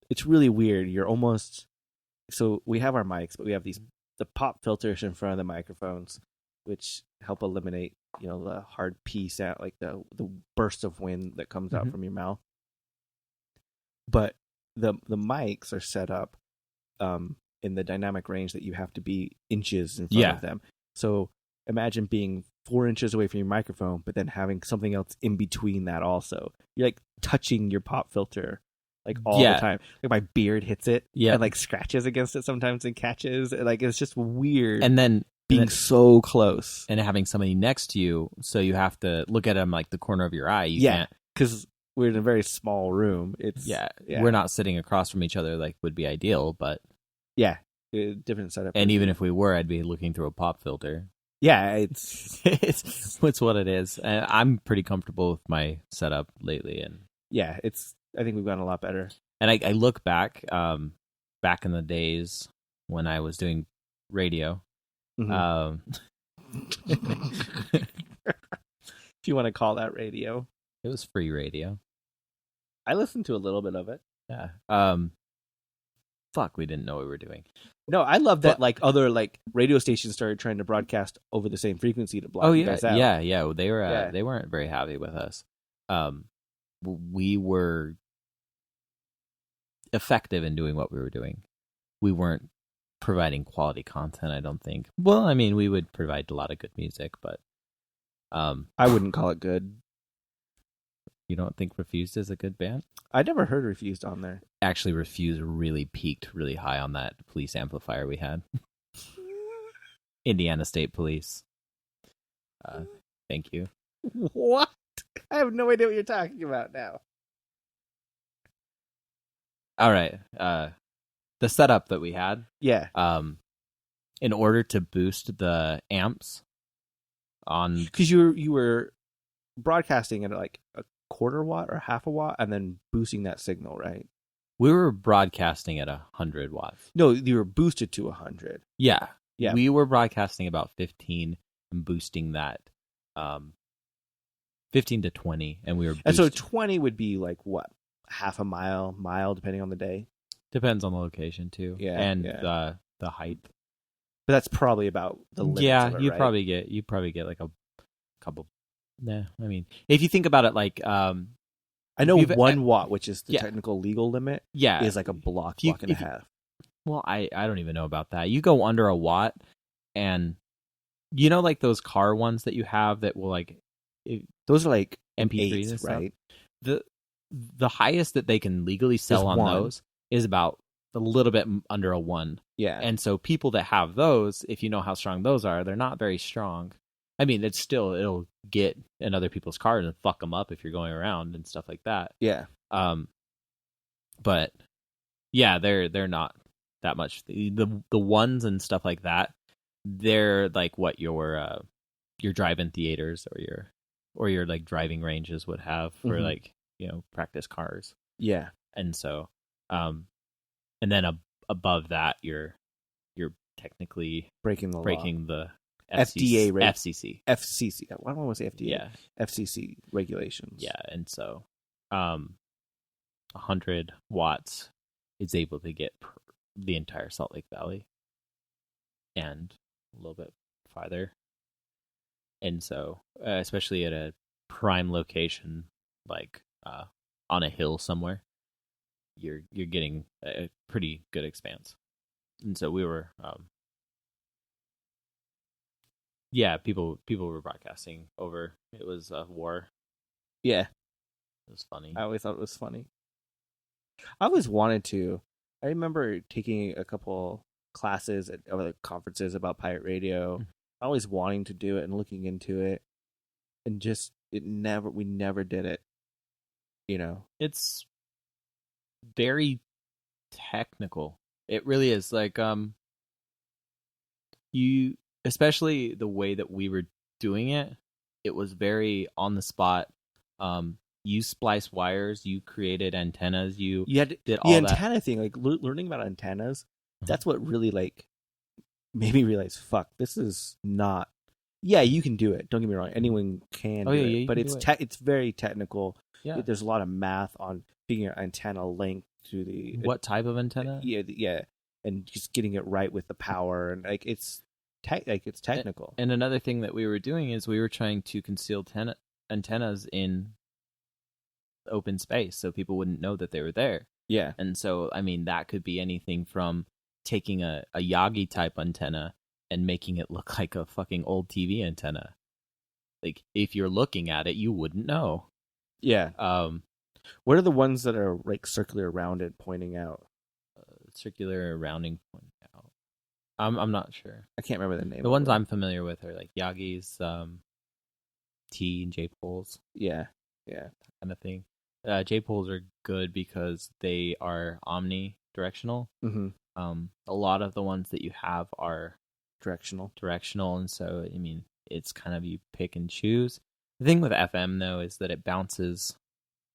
it's really weird. You're almost, so we have our mics, but we have the pop filters in front of the microphones, which help eliminate, the hard P sound, like the burst of wind that comes out from your mouth. But the mics are set up in the dynamic range that you have to be inches in front of them. So imagine being 4 inches away from your microphone, but then having something else in between that also. You're like touching your pop filter like all the time. Like my beard hits it and like scratches against it sometimes and catches. Like it's just weird. And then being so close and having somebody next to you, so you have to look at them like the corner of your eye. You can't, because we're in a very small room. It's we're not sitting across from each other like would be ideal, but different setup. And even if we were, I'd be looking through a pop filter. Yeah, it's it's what it is. And I'm pretty comfortable with my setup lately, and I think we've gotten a lot better. And I look back in the days when I was doing radio. If you want to call that radio. It was free radio. I listened to a little bit of it. Yeah. Fuck, we didn't know what we were doing. No, I love that other radio stations started trying to broadcast over the same frequency to block you guys out. Yeah. They were they weren't very happy with us. We were effective in doing what we were doing. We weren't providing quality content, I don't think. Well, I mean, we would provide a lot of good music, but I wouldn't call it good. You don't think Refused is a good band? I never heard Refused on there. Actually, Refused really peaked really high on that police amplifier we had. Indiana State Police. Thank you. What? I have no idea what you're talking about now. All right. The setup that we had. Yeah. In order to boost the amps on, because you were broadcasting at like a quarter watt or half a watt, and then boosting that signal, right? We were broadcasting at 100 watts. No, you were boosted to 100. Yeah. Yeah. We were broadcasting about 15 and boosting that 15 to 20, and we were boosting. And so 20 would be like what? Half a mile, depending on the day? Depends on the location too. Yeah. And the height. But that's probably about the limits of it, you right? probably get like a couple. Nah, I mean, if you think about it, like I know 1 watt, which is the Yeah. technical legal limit, yeah, is like a block and a half. Well, I don't even know about that. You go under a watt, and like those car ones that you have that will Those are like MP3s and 8s, stuff? right? The highest that they can legally sell on 1. those is about a little bit under a 1. Yeah. And so people that have those, if you know how strong those are, they're not very strong. I mean, it'll get in other people's cars and fuck them up if you're going around and stuff like that. Yeah. But Yeah, they're not that much. The ones and stuff like that, they're like what your drive-in theaters or your like driving ranges would have for Mhm. like, practice cars. Yeah. And so and then above that you're technically Breaking the law. breaking the FDA FCC. FCC. Why don't I say FDA? Yeah. FCC regulations. Yeah, and so 100 watts is able to get the entire Salt Lake Valley and a little bit farther. And so, especially at a prime location, like on a hill somewhere, you're getting a pretty good expanse. And so we were, people were broadcasting over. It was a war. Yeah. It was funny. I always thought it was funny. I always wanted to. I remember taking a couple classes at other conferences about pirate radio. Always wanting to do it and looking into it, and just we never did it. It's very technical. It really is. Like you, especially the way that we were doing it, it was very on the spot. You spliced wires, you created antennas, you did all the that. antenna thing, like learning about antennas. That's what really like made me realize, fuck, this is not. Yeah, you can do it. Don't get me wrong. Anyone can do it, but it's very technical. Yeah, there's a lot of math on figuring out antenna length to the what type of antenna. Yeah, and just getting it right with the power, and like it's technical. And another thing that we were doing is we were trying to conceal antennas in open space so people wouldn't know that they were there. Yeah. And so, I mean, that could be anything from taking a Yagi type antenna and making it look like a fucking old TV antenna. Like, if you're looking at it, you wouldn't know. Yeah. What are the ones that are like circular rounded pointing out? Circular rounding pointing out. I'm not sure. I can't remember the name. The ones I'm familiar with are like Yagi's, T and J poles. Yeah. Yeah. That kind of thing. J poles are good because they are omnidirectional. Mm-hmm. A lot of the ones that you have are directional, and so I mean it's kind of you pick and choose. The thing with FM though is that it bounces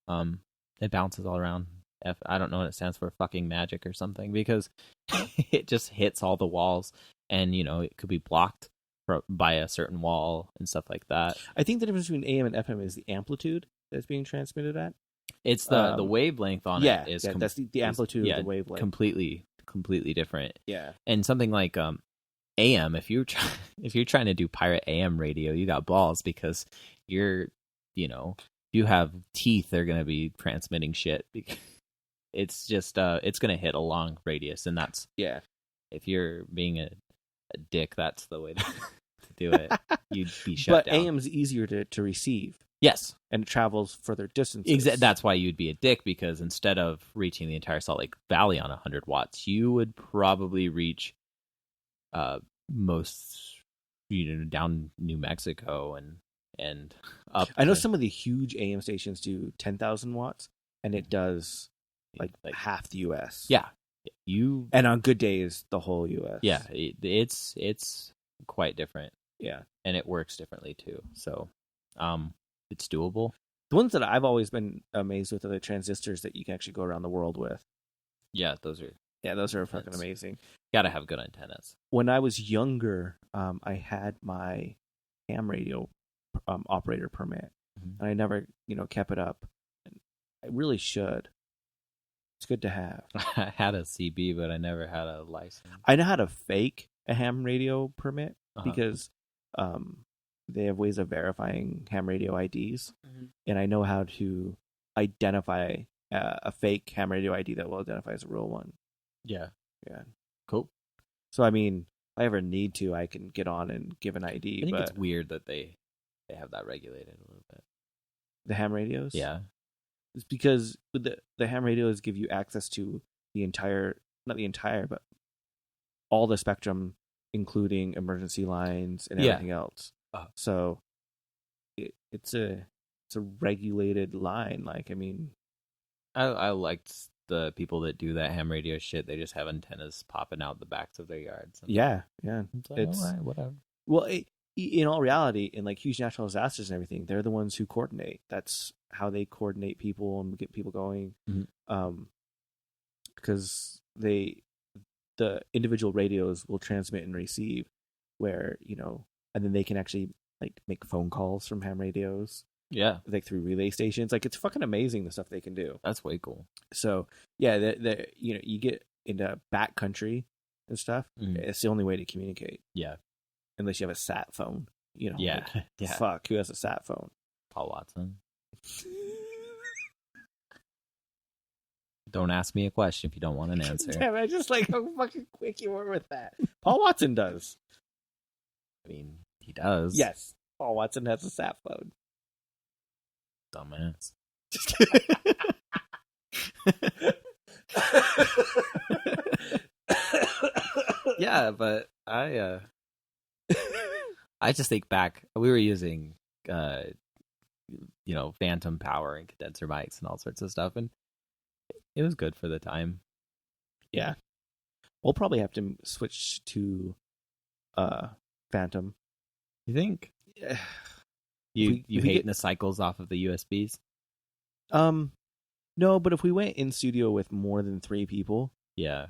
all around. I don't know what it stands for, fucking magic or something, because it just hits all the walls, and it could be blocked by a certain wall and stuff like that. I think the difference between AM and FM is the amplitude that's being transmitted at. It's the wavelength on it is that's the amplitude of the wavelength. Completely different. Yeah. And something like AM, if you're trying to do pirate AM radio, you got balls, because you have teeth, they're going to be transmitting shit. It's just it's going to hit a long radius, and that's if you're being a dick, that's the way to do it. You'd be shut down. But AM's easier to receive. Yes. And it travels further distances. That's why you'd be a dick, because instead of reaching the entire Salt Lake Valley on 100 watts, you would probably reach most down New Mexico and up. I know some of the huge AM stations do 10,000 watts, and it does like half the US. Yeah. And on good days, the whole US. Yeah, it's quite different. Yeah. And it works differently too. So it's doable. The ones that I've always been amazed with are the transistors that you can actually go around the world with. Yeah, those are fucking amazing. Gotta have good antennas. When I was younger, I had my ham radio operator permit, and I never, kept it up. And I really should. It's good to have. I had a CB, but I never had a license. I know how to fake a ham radio permit because they have ways of verifying ham radio IDs, and I know how to identify a fake ham radio ID that will identify as a real one. Yeah. Yeah. Cool. So, I mean, if I ever need to, I can get on and give an ID. I think it's weird that they have that regulated a little bit. The ham radios? Yeah. It's because the ham radios give you access to not the entire, but all the spectrum, including emergency lines and everything else. So it's a regulated line. Like, I mean, I liked the people that do that ham radio shit, they just have antennas popping out the backs of their yards. Yeah. It's like, It's all right, whatever. well, in all reality, in like huge natural disasters and everything, they're the ones who coordinate. That's how they coordinate people and get people going. Because the individual radios will transmit and receive, where and then they can actually like make phone calls from ham radios. Yeah, like through relay stations. Like it's fucking amazing the stuff they can do. That's way cool. So yeah, you get into backcountry and stuff. It's the only way to communicate. Yeah, unless you have a sat phone. Yeah, like, yeah. Fuck, who has a sat phone? Paul Watson. Don't ask me a question if you don't want an answer. Damn, I just like how fucking quick you were with that. Paul Watson does. I mean, he does. Yes, Paul Watson has a sat phone. Dumbass. Just kidding. Yeah, but I just think back. We were using phantom power and condenser mics and all sorts of stuff, and it was good for the time. Yeah, we'll probably have to switch to phantom. You think? Yeah. You we hating get the cycles off of the USBs? No, but if we went in studio with more than 3 people, Yeah,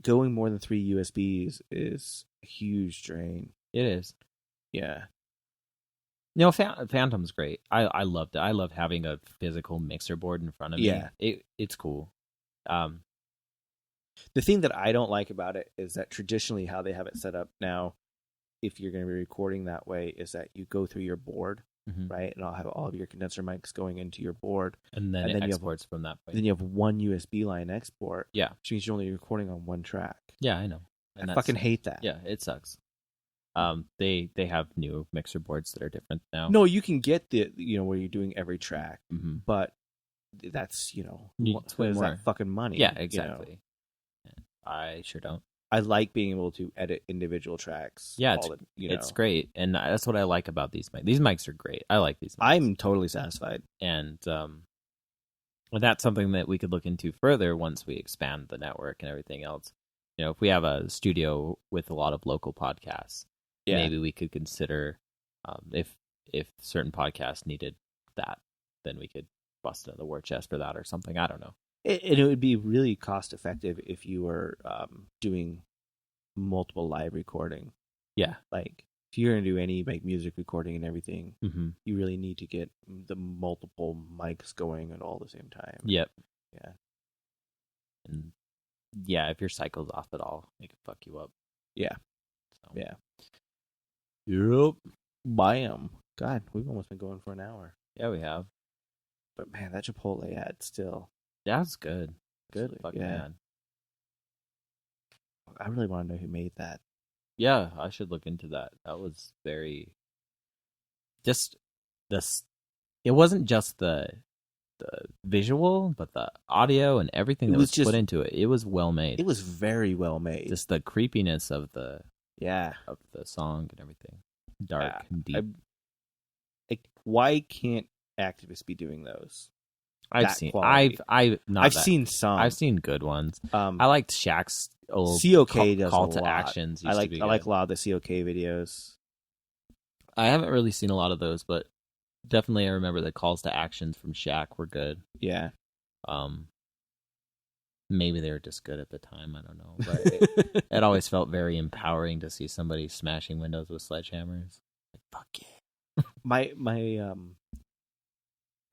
going more than 3 USBs is a huge drain. it is. Yeah. Phantom's great. I loved it. I love having a physical mixer board in front of me. Yeah. It's cool. The thing that I don't like about it is that traditionally how they have it set up now, if you're going to be recording that way, is that you go through your board, right? And I'll have all of your condenser mics going into your board. And then it you have- exports from that point. Then you have one USB line export. Yeah. Which means you're only recording on one track. Yeah, I know. I fucking hate that. Yeah, it sucks. They have new mixer boards that are different now. No, you can get the where you're doing every track, but that's It's way what is more. that fucking money? Yeah, exactly. I sure don't. I like being able to edit individual tracks. Yeah, it's great, and that's what I like about these mics. These mics are great. I like these mics. I'm totally satisfied. And that's something that we could look into further once we expand the network and everything else. If we have a studio with a lot of local podcasts, maybe we could consider if certain podcasts needed that, then we could bust another war chest for that or something. I don't know. It would be really cost effective if you were doing multiple live recording. Yeah, like if you're going to do any like music recording and everything, you really need to get the multiple mics going at all the same time. Yep. Yeah. And yeah, if your cycle's off at all, it could fuck you up. Yeah. So. Yeah. Yep. Bam. God, we've almost been going for an hour. Yeah, we have. But man, that Chipotle ad still. That's good. Good Absolutely, fucking yeah. man. I really want to know who made that. Yeah, I should look into that. That was very. Just this. It wasn't just the visual, but the audio and everything that was put into it. It was well made. It was very well made. Just the creepiness of the song and everything. Dark and deep. Why can't activists be doing those? I've seen some. I've seen good ones. I liked Shaq's old COK call to actions. I like a lot of the COK videos. I haven't really seen a lot of those, but definitely I remember the calls to actions from Shaq were good. Yeah. Maybe they were just good at the time. I don't know, but it always felt very empowering to see somebody smashing windows with sledgehammers. Like, fuck yeah. My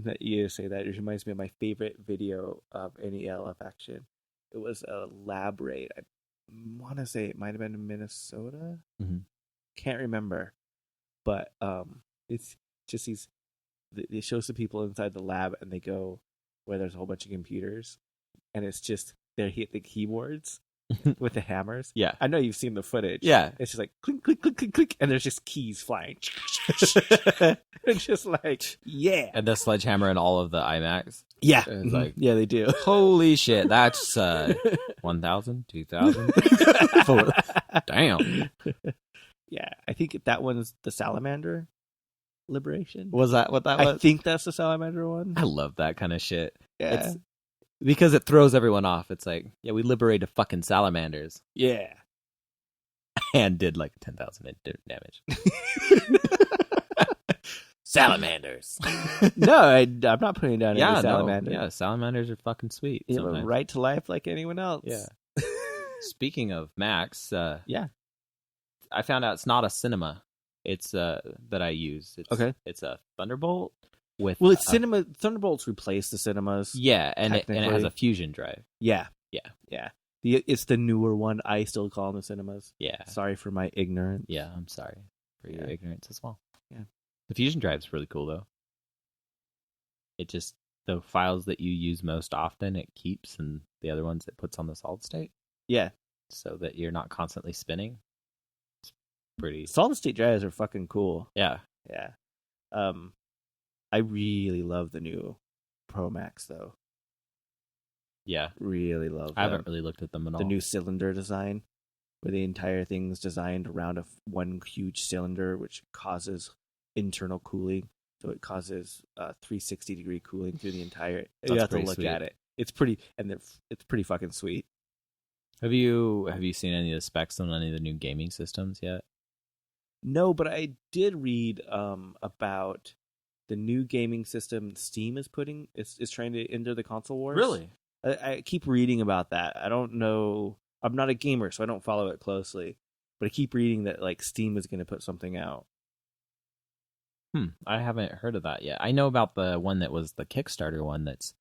that you say that, it reminds me of my favorite video of any ELF action. It was a lab raid. I want to say it might have been in Minnesota. Can't remember, but it's just these. It shows the people inside the lab, and they go where there's a whole bunch of computers, and it's just they hit the keyboards with the hammers. Yeah, I know you've seen the footage. Yeah, it's just like clink, clink, clink, clink, clink, and there's just keys flying. It's just like, yeah. And the sledgehammer and all of the IMAX. Yeah. It's like, yeah, they do. Holy shit, that's 1,000, 2,000. Damn. Yeah, I think that one's the Salamander Liberation. Was that what that was? I think that's the Salamander one. I love that kind of shit. Yeah. because it throws everyone off. It's like, yeah, we liberated fucking salamanders Yeah. and did like 10,000 damage. Salamanders. No, I'm not putting down any salamander. Yeah, salamanders are fucking sweet. You have a right to life like anyone else. Yeah. Speaking of Max, yeah, I found out it's not a cinema. It's that I use. It's a Thunderbolt with. Well, it's cinema. Thunderbolts replace the cinemas. Yeah, and it has a fusion drive. Yeah. It's the newer one. I still call them the cinemas. Yeah. Sorry for my ignorance. Yeah, I'm sorry for your ignorance as well. Yeah. The fusion drive's really cool though. It just the files that you use most often it keeps, and the other ones it puts on the solid state. Yeah. So that you're not constantly spinning. It's pretty. Solid state drives are fucking cool. Yeah. Yeah. I really love the new Pro Max though. Yeah. Really love them. I haven't really looked at them at all. The new cylinder design, where the entire thing's designed around one huge cylinder, which causes internal cooling. So it causes 360-degree cooling through the entire. You have to look at it. It's pretty, and it's pretty fucking sweet. Have you seen any of the specs on any of the new gaming systems yet? No, but I did read about the new gaming system Steam is trying to enter the console wars. Really? I keep reading about that. I don't know. I'm not a gamer, so I don't follow it closely. But I keep reading that like Steam is going to put something out. I haven't heard of that yet. I know about the one that was the Kickstarter one that's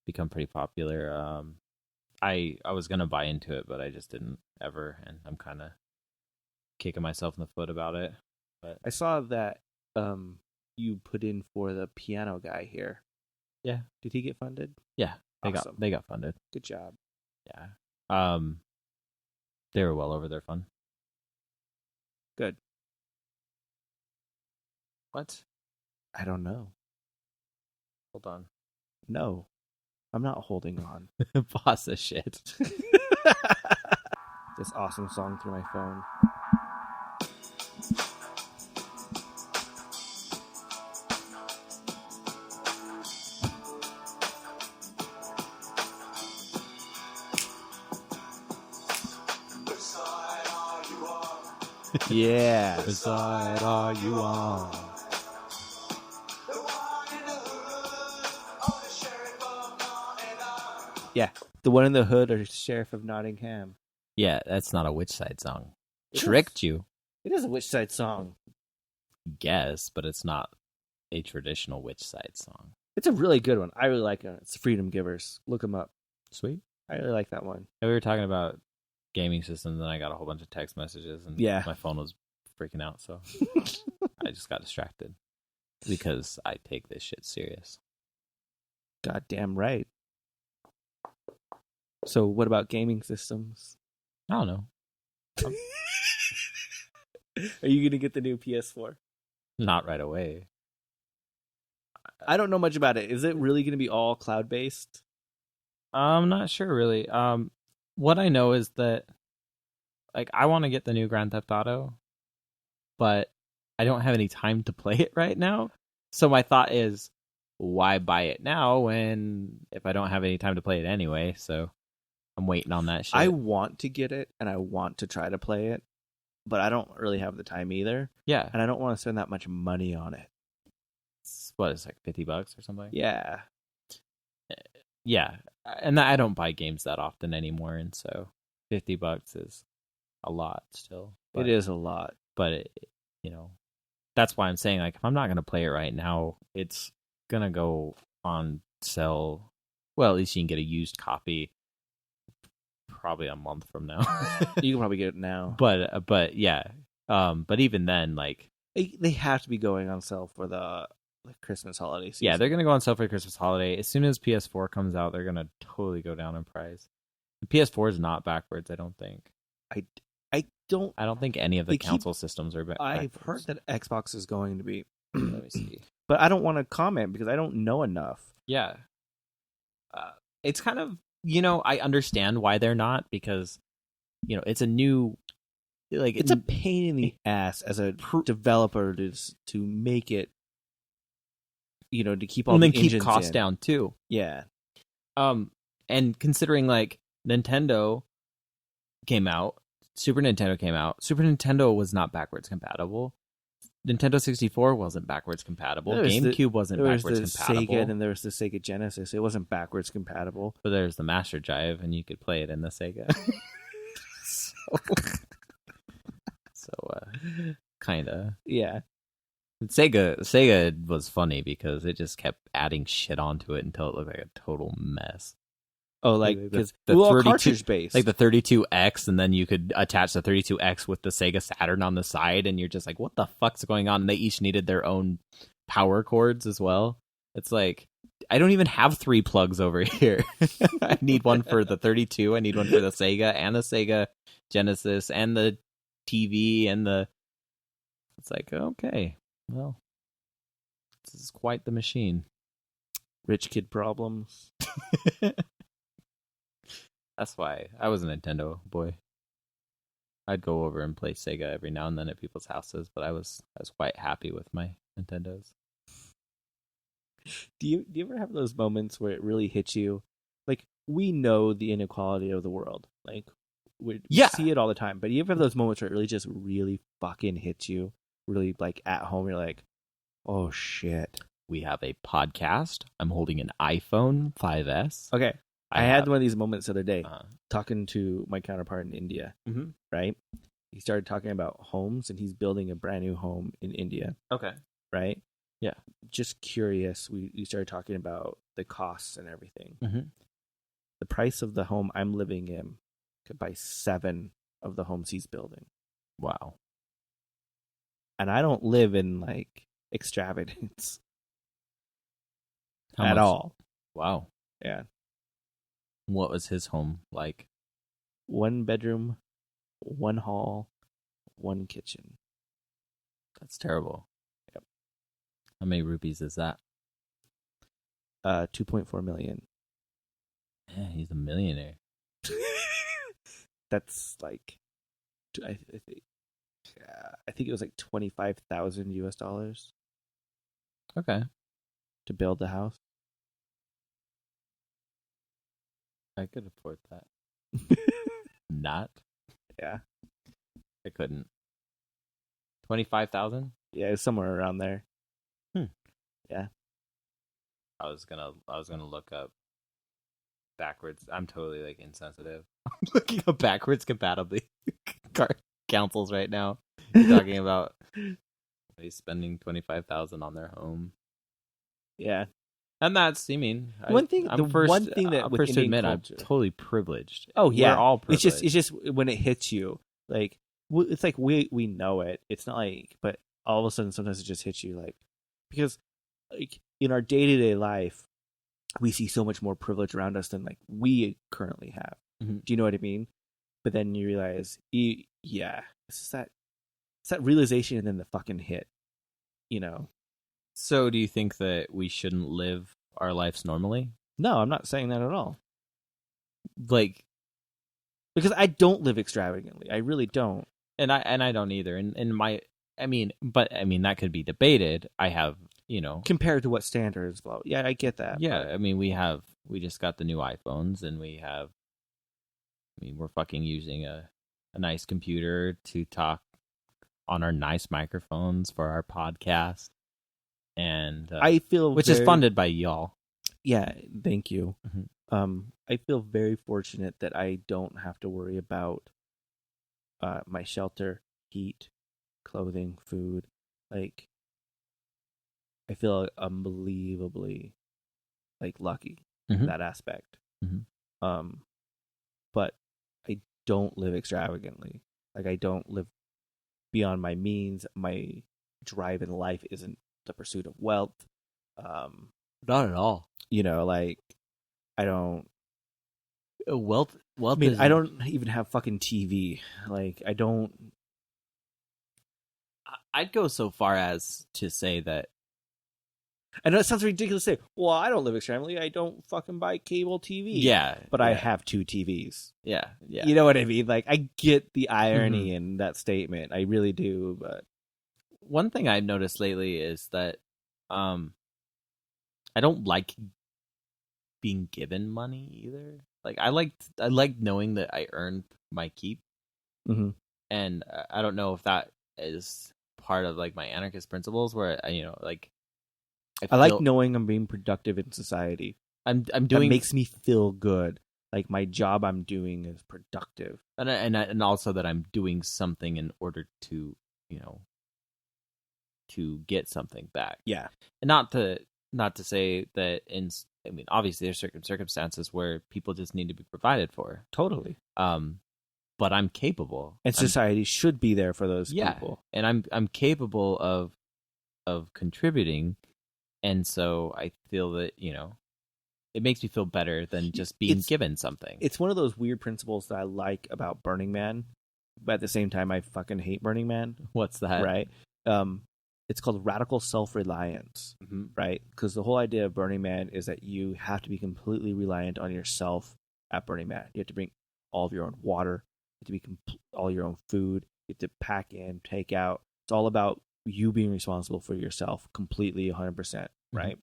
become pretty popular. I was gonna buy into it, but I just didn't ever, and I'm kind of kicking myself in the foot about it. But I saw that you put in for the piano guy here. Yeah, did he get funded? Yeah, awesome. They got funded. Good job. Yeah. They were well over their fund. Good. What? I don't know. Hold on. No, I'm not holding on. Boss of shit. This awesome song through my phone. Yeah. Which side are you on? Yeah, the one in the hood or Sheriff of Nottingham. Yeah, that's not a Which Side song. It Tricked you. It is a Which Side song. Guess, but it's not a traditional Which Side song. It's a really good one. I really like it. It's Freedom Givers. Look them up. Sweet. I really like that one. Yeah, we were talking about gaming systems, and I got a whole bunch of text messages, and my phone was freaking out, so I just got distracted because I take this shit serious. Goddamn right. So what about gaming systems? I don't know. Are you going to get the new PS4? Not right away. I don't know much about it. Is it really going to be all cloud-based? I'm not sure, really. What I know is that, like, I want to get the new Grand Theft Auto, but I don't have any time to play it right now. So my thought is, why buy it now if I don't have any time to play it anyway? So I'm waiting on that shit. I want to get it, and I want to try to play it, but I don't really have the time either. Yeah. And I don't want to spend that much money on it. It's like $50 or something? Yeah. Yeah. And I don't buy games that often anymore, and so $50 is a lot still. It is a lot. But, that's why I'm saying, like, if I'm not going to play it right now, it's going to go on sale. Well, at least you can get a used copy probably a month from now. You can probably get it now. But yeah. But even then, like, they have to be going on sale for the Christmas holiday season. Yeah, they're going to go on sale for the Christmas holiday. As soon as PS4 comes out, they're going to totally go down in price. The PS4 is not backwards, I don't think. I don't think any of the console systems are backwards. I've heard that Xbox is going to be. Let me see. But I don't want to comment because I don't know enough. Yeah. It's kind of, I understand why they're not, because, it's a new, like, it's a pain in the ass as a developer to make it, to keep all the engines keep costs in. down too. Yeah. and considering like Nintendo came out, Super Nintendo came out. Super Nintendo was not backwards compatible. Nintendo 64 wasn't backwards compatible. GameCube wasn't backwards compatible. Sega, and there was the Sega Genesis. It wasn't backwards compatible. But there's the Master Drive, and you could play it in the Sega. so kind of. Yeah. Sega was funny because it just kept adding shit onto it until it looked like a total mess. Oh, like because the 32 cartridge based, like the 32X, and then you could attach the 32X with the Sega Saturn on the side, and you're just like, what the fuck's going on? And they each needed their own power cords as well. It's like, I don't even have 3 plugs over here. I need one for the 32. I need one for the Sega and the Sega Genesis and the TV and the. It's like, okay, well, this is quite the machine. Rich kid problems. That's why I was a Nintendo boy. I'd go over and play Sega every now and then at people's houses, but I was quite happy with my Nintendos. Do you ever have those moments where it really hits you? Like, we know the inequality of the world. Like, we see it all the time. But you ever have those moments where it really fucking hits you? Really, like, at home, you're like, oh, shit. We have a podcast. I'm holding an iPhone 5S. Okay. I had one of these moments the other day, talking to my counterpart in India, right? He started talking about homes, and he's building a brand new home in India. Okay. Right? Yeah. Just curious, we started talking about the costs and everything. Mm-hmm. The price of the home I'm living in could buy 7 of the homes he's building. Wow. And I don't live in, like, extravagance How at much? all. Wow. Yeah. What was his home like? 1 bedroom, 1 hall, 1 kitchen. That's terrible. Yep. How many rupees is that? 2.4 million. Yeah, he's a millionaire. That's like, I think it was like $25,000 Okay. to build the house. I could afford that. Not? Yeah. I couldn't. 25,000? Yeah, it's somewhere around there. Yeah. I was gonna look up backwards. I'm totally like insensitive. I'm looking up backwards compatibility councils right now. Talking about somebody spending 25,000 on their home. Yeah. And that's, I'm one thing that I'm with first to Indian admit culture, I'm totally privileged. oh yeah, We're all privileged. it's just when it hits you, like it's like we know it. It's not like, but all of a sudden sometimes it just hits you, like, because like in our day-to-day life we see so much more privilege around us than like we currently have. Mm-hmm. Do you know what I mean? But then you realize, yeah, it's that realization and then the fucking hit, you know. So do you think that we shouldn't live our lives normally? No, I'm not saying that at all. Like, because I don't live extravagantly. I really don't. And I don't either. And that could be debated. I have, compared to what standards, well, yeah, I get that. Yeah, but... we just got the new iPhones, and we're fucking using a nice computer to talk on our nice microphones for our podcast. And I feel which is funded by y'all. Yeah, thank you. Mm-hmm. I feel very fortunate that I don't have to worry about my shelter, heat, clothing, food. Like, I feel unbelievably like lucky in that aspect. Mm-hmm. But I don't live extravagantly. Like, I don't live beyond my means. My drive in life isn't the pursuit of wealth. Not at all. Like, I don't. Wealth. I mean, I don't even have fucking TV. Like, I don't. I'd go so far as to say that. I know it sounds ridiculous to say, well, I don't live extravagantly. I don't fucking buy cable TV. Yeah. But I have 2 TVs. Yeah. Yeah. You know what I mean? Like, I get the irony in that statement. I really do. But one thing I've noticed lately is that I don't like being given money either. Like I liked knowing that I earned my keep, Mm-hmm. and I don't know if that is part of like my anarchist principles, where like I like knowing I'm being productive in society. I'm That doing makes me feel good. Like my job I'm doing is productive. and also that I'm doing something in order to to get something back. Yeah. And not to say that obviously there's certain circumstances where people just need to be provided for. Totally. But I'm capable. And society should be there for those people. And I'm capable of contributing, and so I feel that, it makes me feel better than just being given something. It's one of those weird principles that I like about Burning Man, but at the same time I fucking hate Burning Man. What's that? Right? It's called radical self-reliance, Mm-hmm. right? Because the whole idea of Burning Man is that you have to be completely reliant on yourself at Burning Man. You have to bring all of your own water. You have to be all your own food. You have to pack in, take out. It's all about you being responsible for yourself completely 100%, right?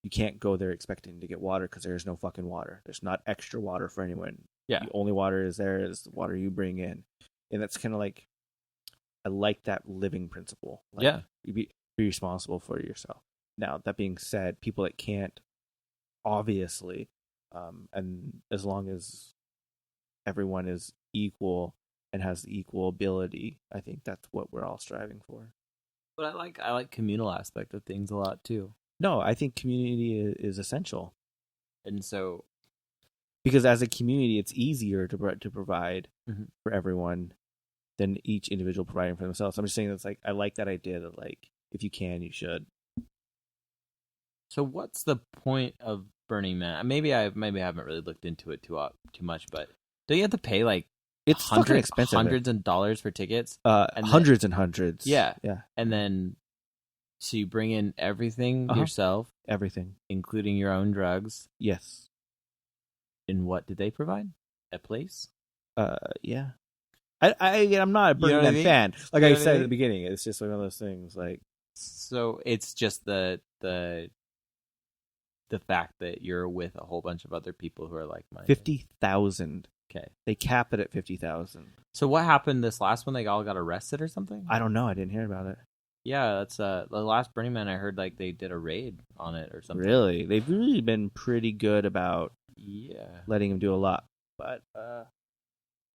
You can't go there expecting to get water because there's no fucking water. There's not extra water for anyone. Yeah. The only water is the water you bring in. And that's kind of like, I like that living principle. Like, yeah. You be responsible for yourself. Now, that being said, people that can't, obviously, and as long as everyone is equal and has the equal ability, I think that's what we're all striving for. But I like communal aspect of things a lot too. No, I think community is essential. And so, because as a community, it's easier to provide mm-hmm. for everyone than each individual providing for themselves. I'm just saying that's like, I like that idea that like, if you can, you should. So what's the point of Burning Man? Maybe I haven't really looked into it too much, but do you have to pay like it's fucking expensive, hundreds of dollars for tickets? And hundreds and hundreds. Yeah. Yeah. And then, so you bring in everything yourself, everything, including your own drugs. Yes. And what did they provide? A place? Yeah. I'm not a Burning Man fan. Like I said at the beginning, it's just one of those things. Like, so it's just the fact that you're with a whole bunch of other people who are like minded. 50,000. Okay. They cap it at 50,000. So what happened this last one? They all got arrested or something? I don't know. I didn't hear about it. Yeah, that's the last Burning Man. I heard like they did a raid on it or something. Really? They've really been pretty good about letting him do a lot. But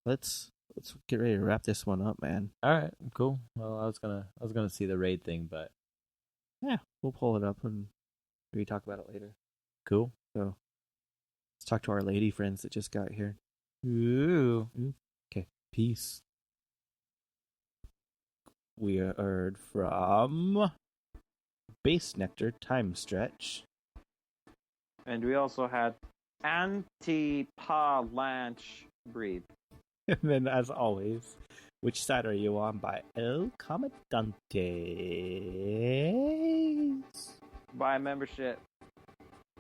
let's get ready to wrap this one up, man. All right, cool. Well, I was gonna see the raid thing, but yeah, we'll pull it up and maybe talk about it later. Cool. So let's talk to our lady friends that just got here. Ooh. Okay. Peace. We heard from Base Nectar Time Stretch. And we also had Anti-Pa-Lanch Breed. And then, as always, which side are you on by El Comandantes? Buy membership.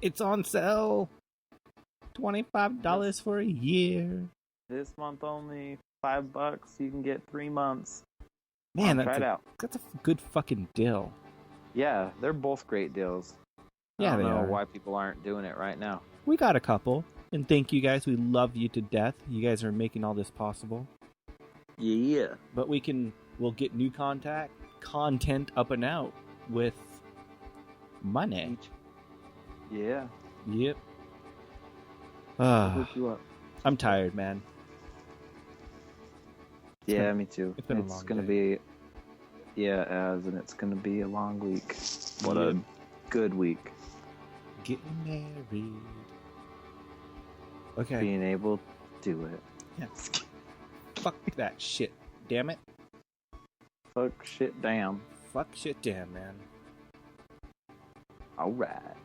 It's on sale. $25 for a year. This month only $5. You can get 3 months. Man, try it out. That's a good fucking deal. Yeah, they're both great deals. Yeah, I don't know are. why people aren't doing it right now. We got a couple. And thank you guys. We love you to death. You guys are making all this possible. Yeah. But we'll get new content up and out with money. Yeah. Yep. Hook you up. I'm tired, man. Yeah, me too. It's been a long gonna day. and it's gonna be a long week. What a good week. Getting married. Okay. Being able to do it. Yeah. Fuck that shit. Damn it. Fuck shit damn. Fuck shit damn, man. Alright.